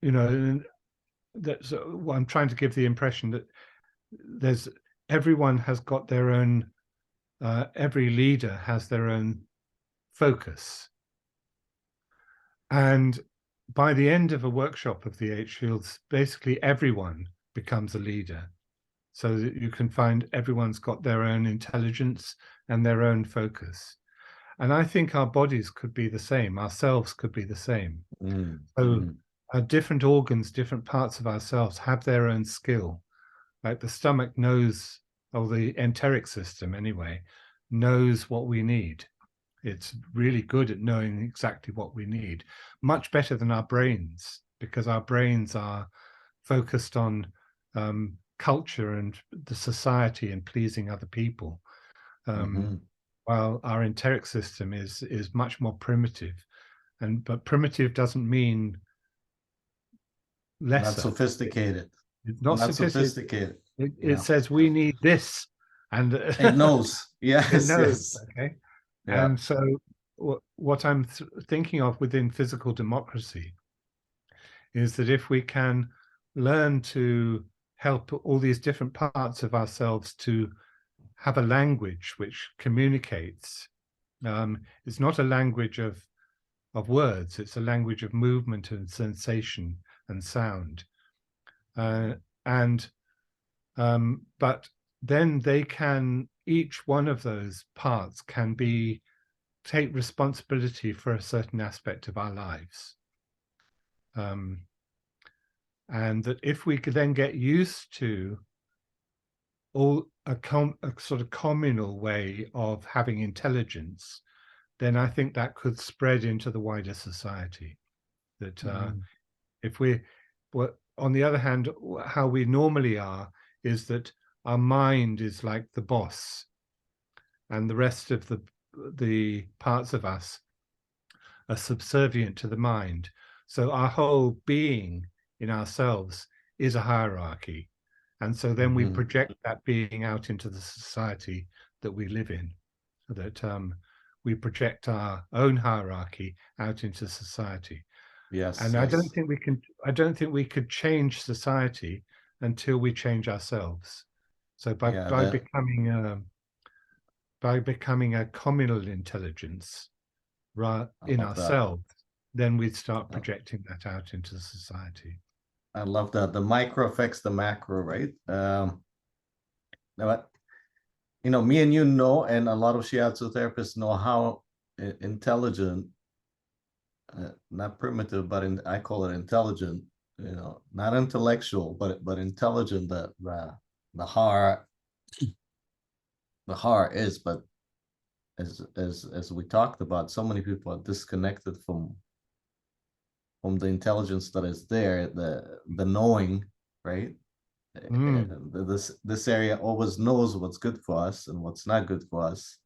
you know, that's what I'm trying to give the impression that there's everyone has got their own, every leader has their own focus. And by the end of a workshop of the Eight Shields, basically everyone becomes a leader. So that you can find everyone's got their own intelligence and their own focus. And I think our bodies could be the same, ourselves could be the same. So Mm. our different organs, different parts of ourselves have their own skill. Like the stomach knows, or the enteric system anyway, knows what we need. It's really good at knowing exactly what we need, much better than our brains, because our brains are focused on culture and the society and pleasing other people, Mhm. while our enteric system is much more primitive. But primitive doesn't mean Not lesser. sophisticated. It's not Not sophisticated. sophisticated. It Yeah. says we need this, and It knows. it Yes, knows. yes. Okay, Yeah. and so what I'm thinking of within physical democracy is that if we can learn to help all these different parts of ourselves to have a language which communicates, it's not a language of words, it's a language of movement and sensation and sound. And but then they can, each one of those parts can take responsibility for a certain aspect of our lives. And that if we could then get used to a sort of communal way of having intelligence, then I think that could spread into the wider society. That Mhm. if we, well, on the other hand, how we normally are is that our mind is like the boss, and the rest of the parts of us are subservient to the mind. So our whole being in ourselves is a hierarchy. And so then we Mhm. project that being out into the society that we live in, so that we project our own hierarchy out into society. Yes, And I don't yes. think we can, I don't think we could change society until we change ourselves. So by becoming a communal intelligence in ourselves, then we'd start projecting that out into society. I love that. The micro affects the macro, right? But me and you know, and a lot of Shiatsu therapists know how intelligent, not primitive, but I call it intelligent. Not intellectual, but intelligent. That the heart is, but as we talked about, so many people are disconnected from the intelligence that is there, the knowing, right? This area always knows what's good for us and what's not good for us,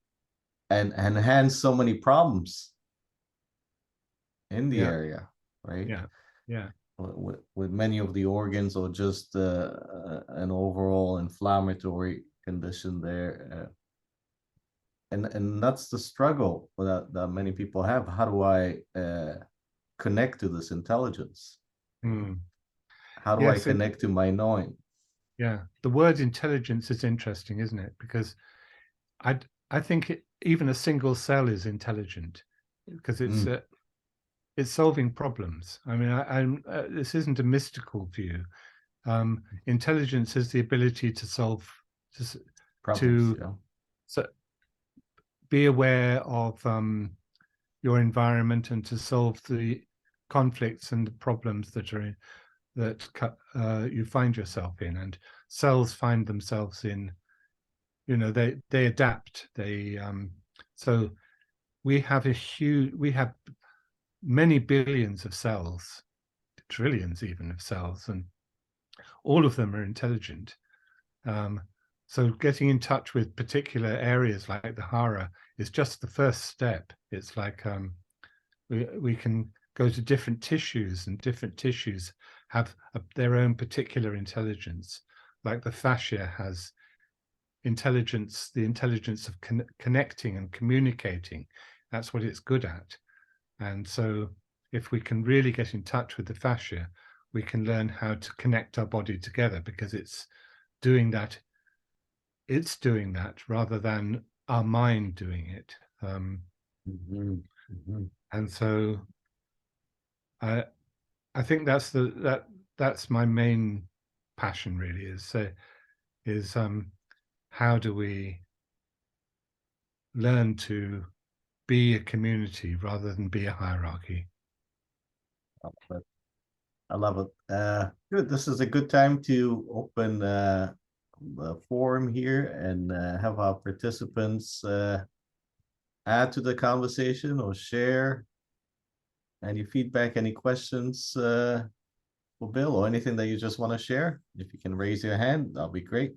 and hence so many problems in the area, right? Yeah. With many of the organs, or just an overall inflammatory condition there, and that's the struggle that many people have. How do I connect to this intelligence? How do I connect to my knowing? Yeah, the word intelligence is interesting, isn't it? Because I think even a single cell is intelligent, because it's solving problems. I mean, this isn't a mystical view. Intelligence is the ability to solve problems, so be aware of your environment and to solve the conflicts and the problems that you find yourself in. And cells find themselves in, they adapt. So we have many billions of cells, trillions even of cells, and all of them are intelligent. So getting in touch with particular areas like the hara is just the first step. It's like we can go to different tissues, and different tissues have their own particular intelligence. Like the fascia has intelligence, the intelligence of connecting and communicating. That's what it's good at. And so if we can really get in touch with the fascia, we can learn how to connect our body together, because it's doing that rather than our mind doing it. And so I think that's my main passion, really, is how do we learn to be a community rather than be a hierarchy. I love it. Good. This is a good time to open the forum here and have our participants add to the conversation or share any feedback, any questions for Bill, or anything that you just want to share. If you can raise your hand, that'll be great.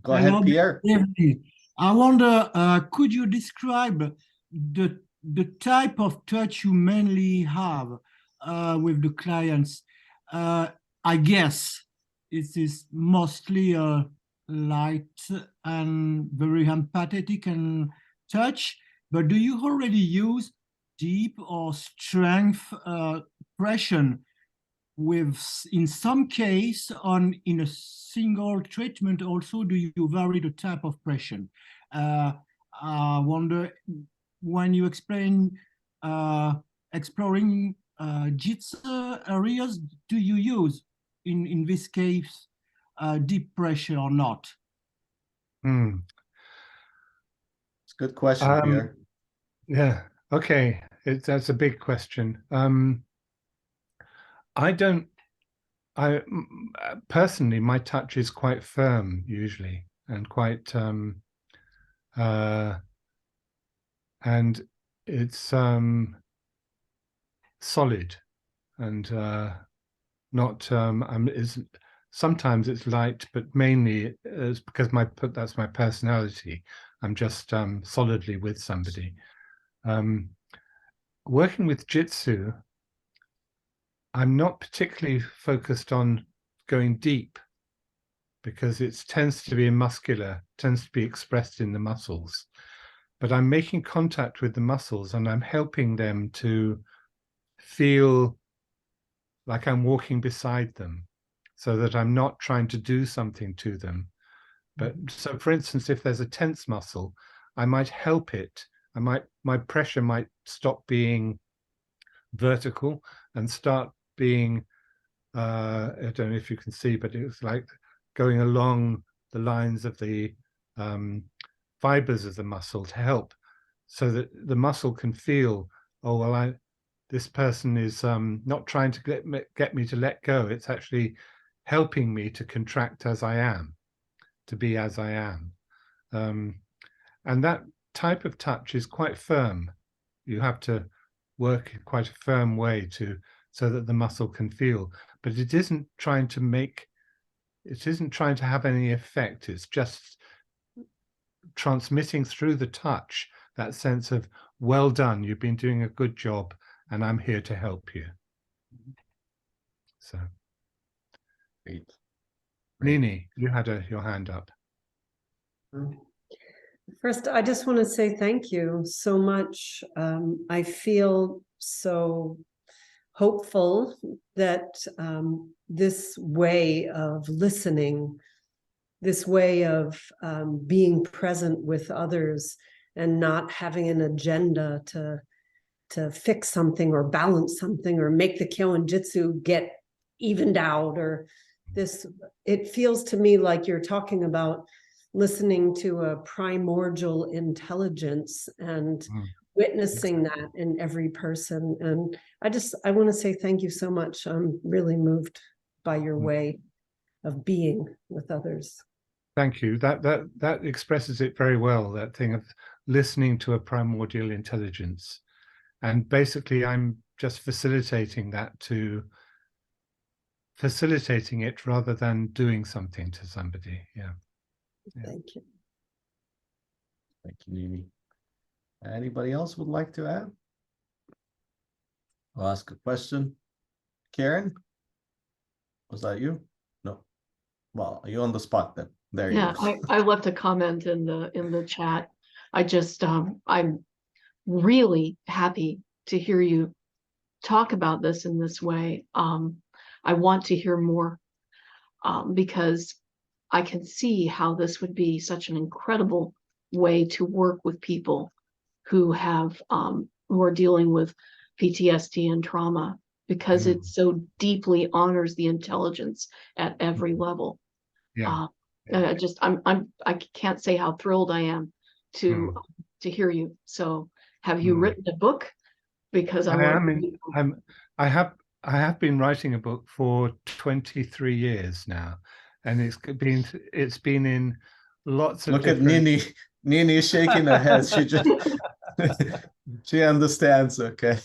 Go ahead, Pierre. I wonder, could you describe the type of touch you mainly have with the clients? I guess it is mostly light and very empathetic and touch, but do you already use deep or strength pressure with, in some case, in a single treatment? Also, do you vary the type of pressure? I wonder, when you explain exploring Jitsu areas, do you use in this case deep pressure or not? It's a good question, Pierre. Yeah. Okay. That's a big question. I personally, my touch is quite firm usually, and quite and it's solid, and not sometimes it's light, but mainly it's because that's my personality. I'm just solidly with somebody. Working with Jitsu, I'm not particularly focused on going deep, because it tends to be tends to be expressed in the muscles. But I'm making contact with the muscles, and I'm helping them to feel like I'm walking beside them, so that I'm not trying to do something to them. But so, for instance, if there's a tense muscle, I might help it. My pressure might stop being vertical and start being, I don't know if you can see, but it was like going along the lines of the fibers of the muscle to help, so that the muscle can feel, oh, well, this person is not trying to get me to let go. It's actually helping me to contract as I am, to be as I am. And that type of touch is quite firm. You have to work in quite a firm way so that the muscle can feel, but it isn't trying to have any effect. It's just transmitting through the touch that sense of, well done, you've been doing a good job, and I'm here to help you. So, Great. Nini, you had your hand up. First, I just want to say thank you so much. I feel so hopeful that this way of listening, this way of being present with others and not having an agenda to fix something or balance something or make the Kyo and Jitsu get evened out, or this, it feels to me like you're talking about listening to a primordial intelligence and witnessing that in every person. And I want to say thank you so much. I'm really moved by your way of being with others. Thank you. That expresses it very well, that thing of listening to a primordial intelligence. And basically, I'm just facilitating it rather than doing something to somebody. Yeah. Thank you. Thank you, Nini. Anybody else would like to add? I'll ask a question. Karen? Was that you? No. Well, are you on the spot then? There you go. I left a comment in the chat. I'm really happy to hear you talk about this in this way. I want to hear more because I can see how this would be such an incredible way to work with people who are dealing with PTSD and trauma, because it so deeply honors the intelligence at every level. Yeah. I can't say how thrilled I am to hear you. So have you written a book? Because I have been writing a book for 23 years now, and it's been in lots of Look at Nini. Nini is shaking her head. She just she understands. Okay.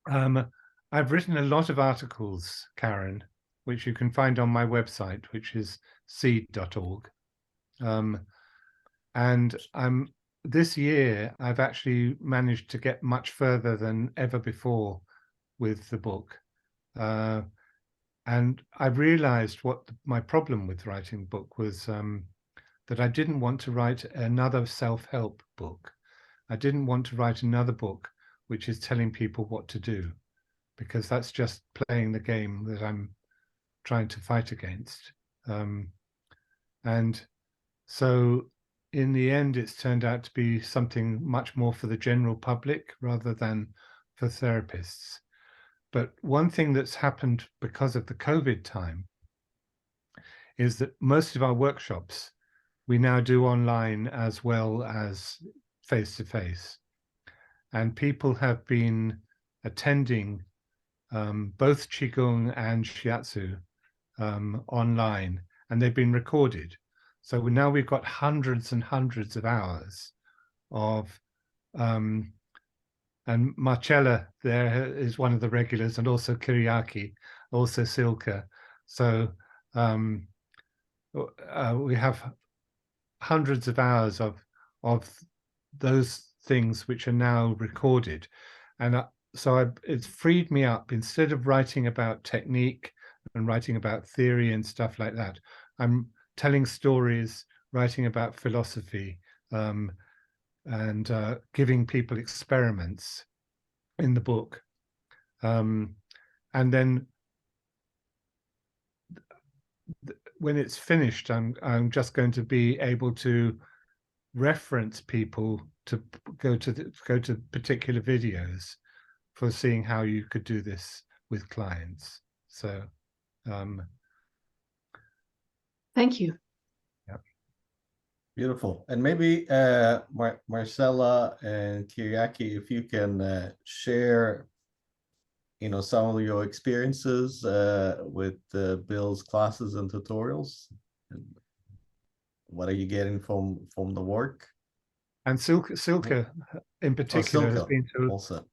I've written a lot of articles, Karen, which you can find on my website, which is seed.org. And this year, I've actually managed to get much further than ever before with the book. And I realized what my problem with writing the book was, that I didn't want to write another self-help book. I didn't want to write another book which is telling people what to do, because that's just playing the game that I'm trying to fight against. And so in the end, it's turned out to be something much more for the general public rather than for therapists. But one thing that's happened because of the COVID time is that most of our workshops we now do online as well as face-to-face. And people have been attending both Qigong and Shiatsu online, and they've been recorded. So now we've got hundreds and hundreds of hours of, and Marcella there is one of the regulars, and also Kiriaki, also Silka. So we have hundreds of hours of those things which are now recorded. And it's freed me up. Instead of writing about technique and writing about theory and stuff like that, I'm telling stories, writing about philosophy, and giving people experiments in the book. And then when it's finished, I'm just going to be able to reference people to go to particular videos for seeing how you could do this with clients. So Thank you. Beautiful. And maybe Marcella and Kyriaki, if you can share, some of your experiences with Bill's classes and tutorials. And what are you getting from the work? And Silke in particular has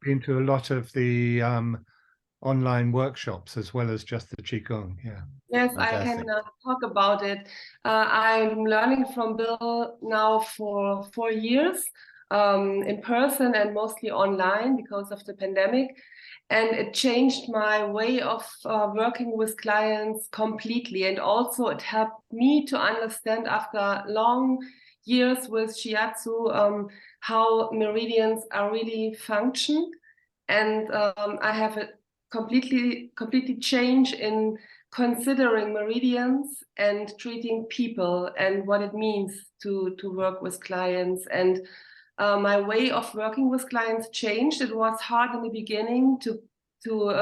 been to a lot of the online workshops as well as just the Qigong. Yeah. Yes, Fantastic. I can talk about it. I'm learning from Bill now for 4 years, in person and mostly online because of the pandemic. And it changed my way of working with clients completely. And also it helped me to understand after long years with Shiatsu how meridians are really function. And I have a completely change in considering meridians and treating people and what it means to work with clients. And my way of working with clients changed. It was hard in the beginning to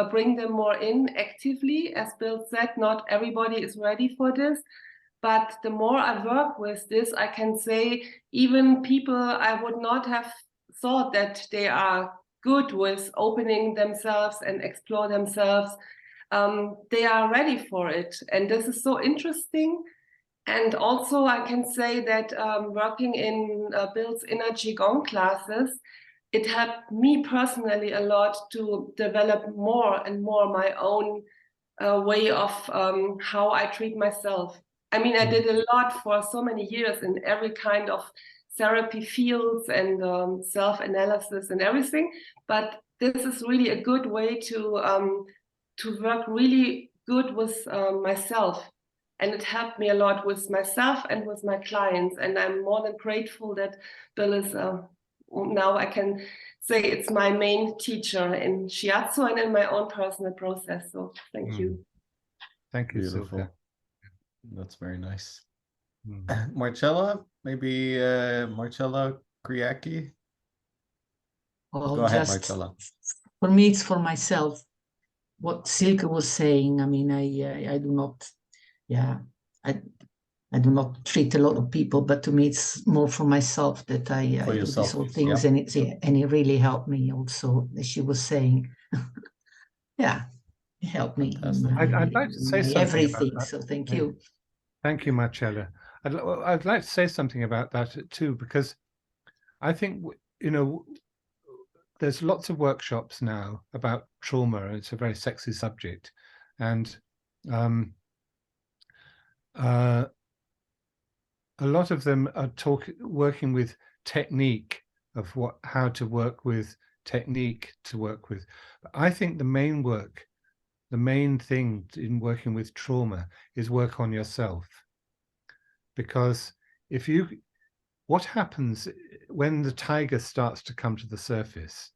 bring them more in actively. As Bill said, not everybody is ready for this. But the more I work with this, I can say even people I would not have thought that they are good with opening themselves and explore themselves, they are ready for it. And this is so interesting. And also I can say that working in Bill's inner Qigong classes, it helped me personally a lot to develop more and more my own way of how I treat myself. I mean, I did a lot for so many years in every kind of therapy fields and self-analysis and everything. But this is really a good way to work really good with myself. And it helped me a lot with myself and with my clients. And I'm more than grateful that Bill is, now I can say it's my main teacher in Shiatsu and in my own personal process. So thank you. Thank you, Beautiful. Silke. That's very nice. Marcella, maybe Marcella Kriaki. Well, Go ahead, just Marcella. for me, it's for myself. What Silke was saying, I mean, I do not, I do not treat a lot of people, but to me, it's more for myself that I do these whole things, and it really helped me also, as she was saying. Yeah, it helped me. I'd like to say something everything. about that. So thank you. Thank you, Marcella. I'd like to say something about that too, because I think, there's lots of workshops now about trauma. It's a very sexy subject. And a lot of them are working with technique of how to work with technique to work with. But I think the main thing in working with trauma is work on yourself. Because what happens when the tiger starts to come to the surface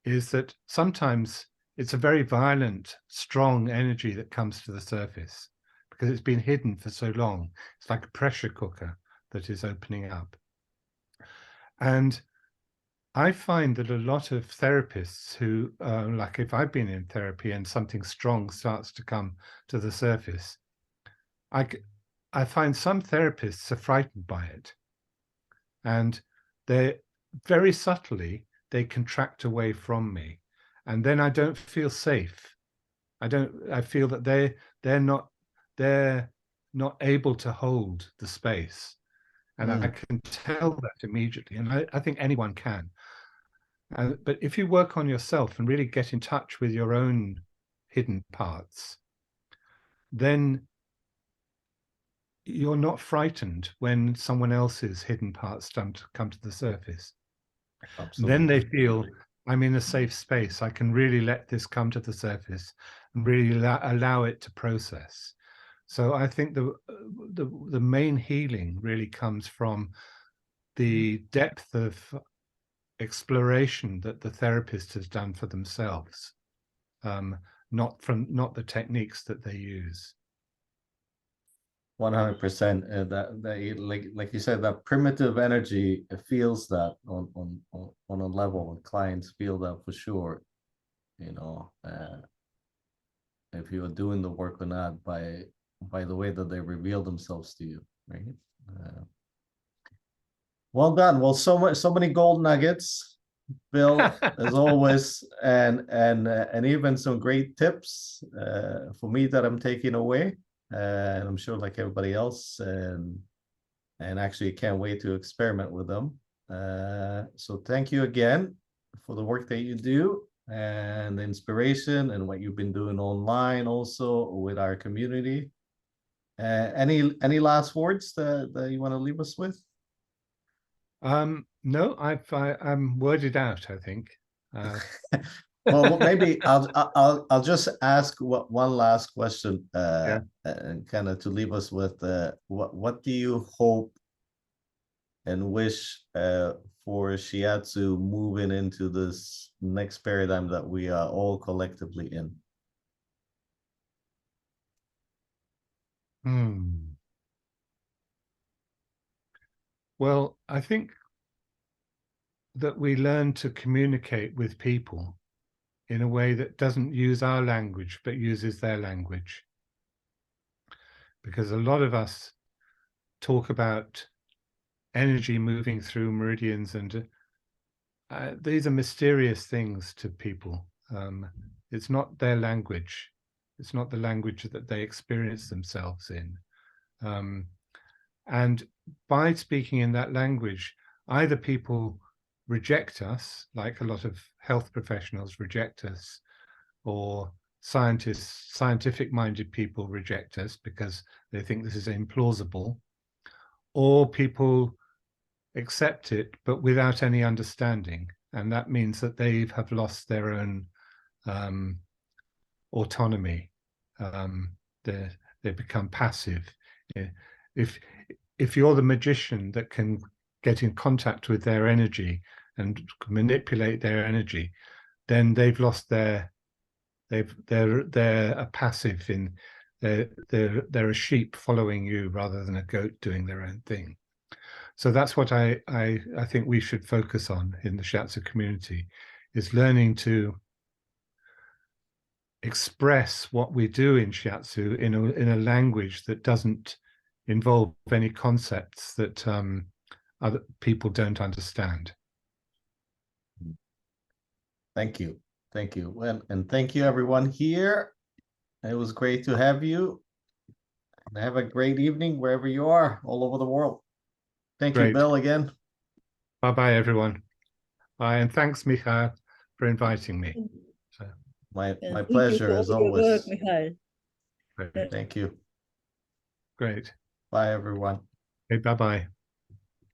is that sometimes it's a very violent, strong energy that comes to the surface because it's been hidden for so long. It's like a pressure cooker that is opening up. And I find that a lot of therapists who, like if I've been in therapy and something strong starts to come to the surface, I find some therapists are frightened by it. And they very subtly, they contract away from me. And then I don't feel safe. I feel that they're not able to hold the space. And I can tell that immediately. And I think anyone can. But if you work on yourself and really get in touch with your own hidden parts, then you're not frightened when someone else's hidden parts come to the surface. Absolutely. Then they feel, I'm in a safe space. I can really let this come to the surface and really allow it to process. So I think the main healing really comes from the depth of exploration that the therapist has done for themselves, not the techniques that they use. 100%. Like you said, that primitive energy feels that on a level, and clients feel that for sure. You know, if you are doing the work or not by the way that they reveal themselves to you, right? Well done. Well, so many gold nuggets, Bill, as always, and even some great tips for me that I'm taking away, and I'm sure like everybody else, and actually can't wait to experiment with them. So thank you again for the work that you do and the inspiration and what you've been doing online also with our community. Any last words that you want to leave us with? No, I'm worded out, I think. Well, maybe I'll just ask one last question, Yeah. and kind of to leave us with what do you hope and wish for Shiatsu moving into this next paradigm that we are all collectively in? Well, I think that we learn to communicate with people in a way that doesn't use our language, but uses their language. Because a lot of us talk about energy moving through meridians, and these are mysterious things to people. It's not their language. It's not the language that they experience themselves in. And by speaking in that language, either people reject us, like a lot of health professionals reject us, or scientists, scientific-minded people reject us because they think this is implausible, or people accept it but without any understanding, and that means that they have lost their own autonomy. They become passive. If you're the magician that can get in contact with their energy and manipulate their energy, then they've lost they're a passive in they're a sheep following you rather than a goat doing their own thing. So that's what I think we should focus on in the Shiatsu community, is learning to express what we do in Shiatsu in a language that doesn't involve any concepts that other people don't understand. Thank you. Well, and thank you everyone here. It was great to have you. And have a great evening wherever you are, all over the world. Thank you, Bill, again. Bye-bye, everyone. Bye, and thanks, Michael, for inviting me. So, my pleasure, as always. Michael. Thank you. Great. Bye, everyone. Okay, bye-bye.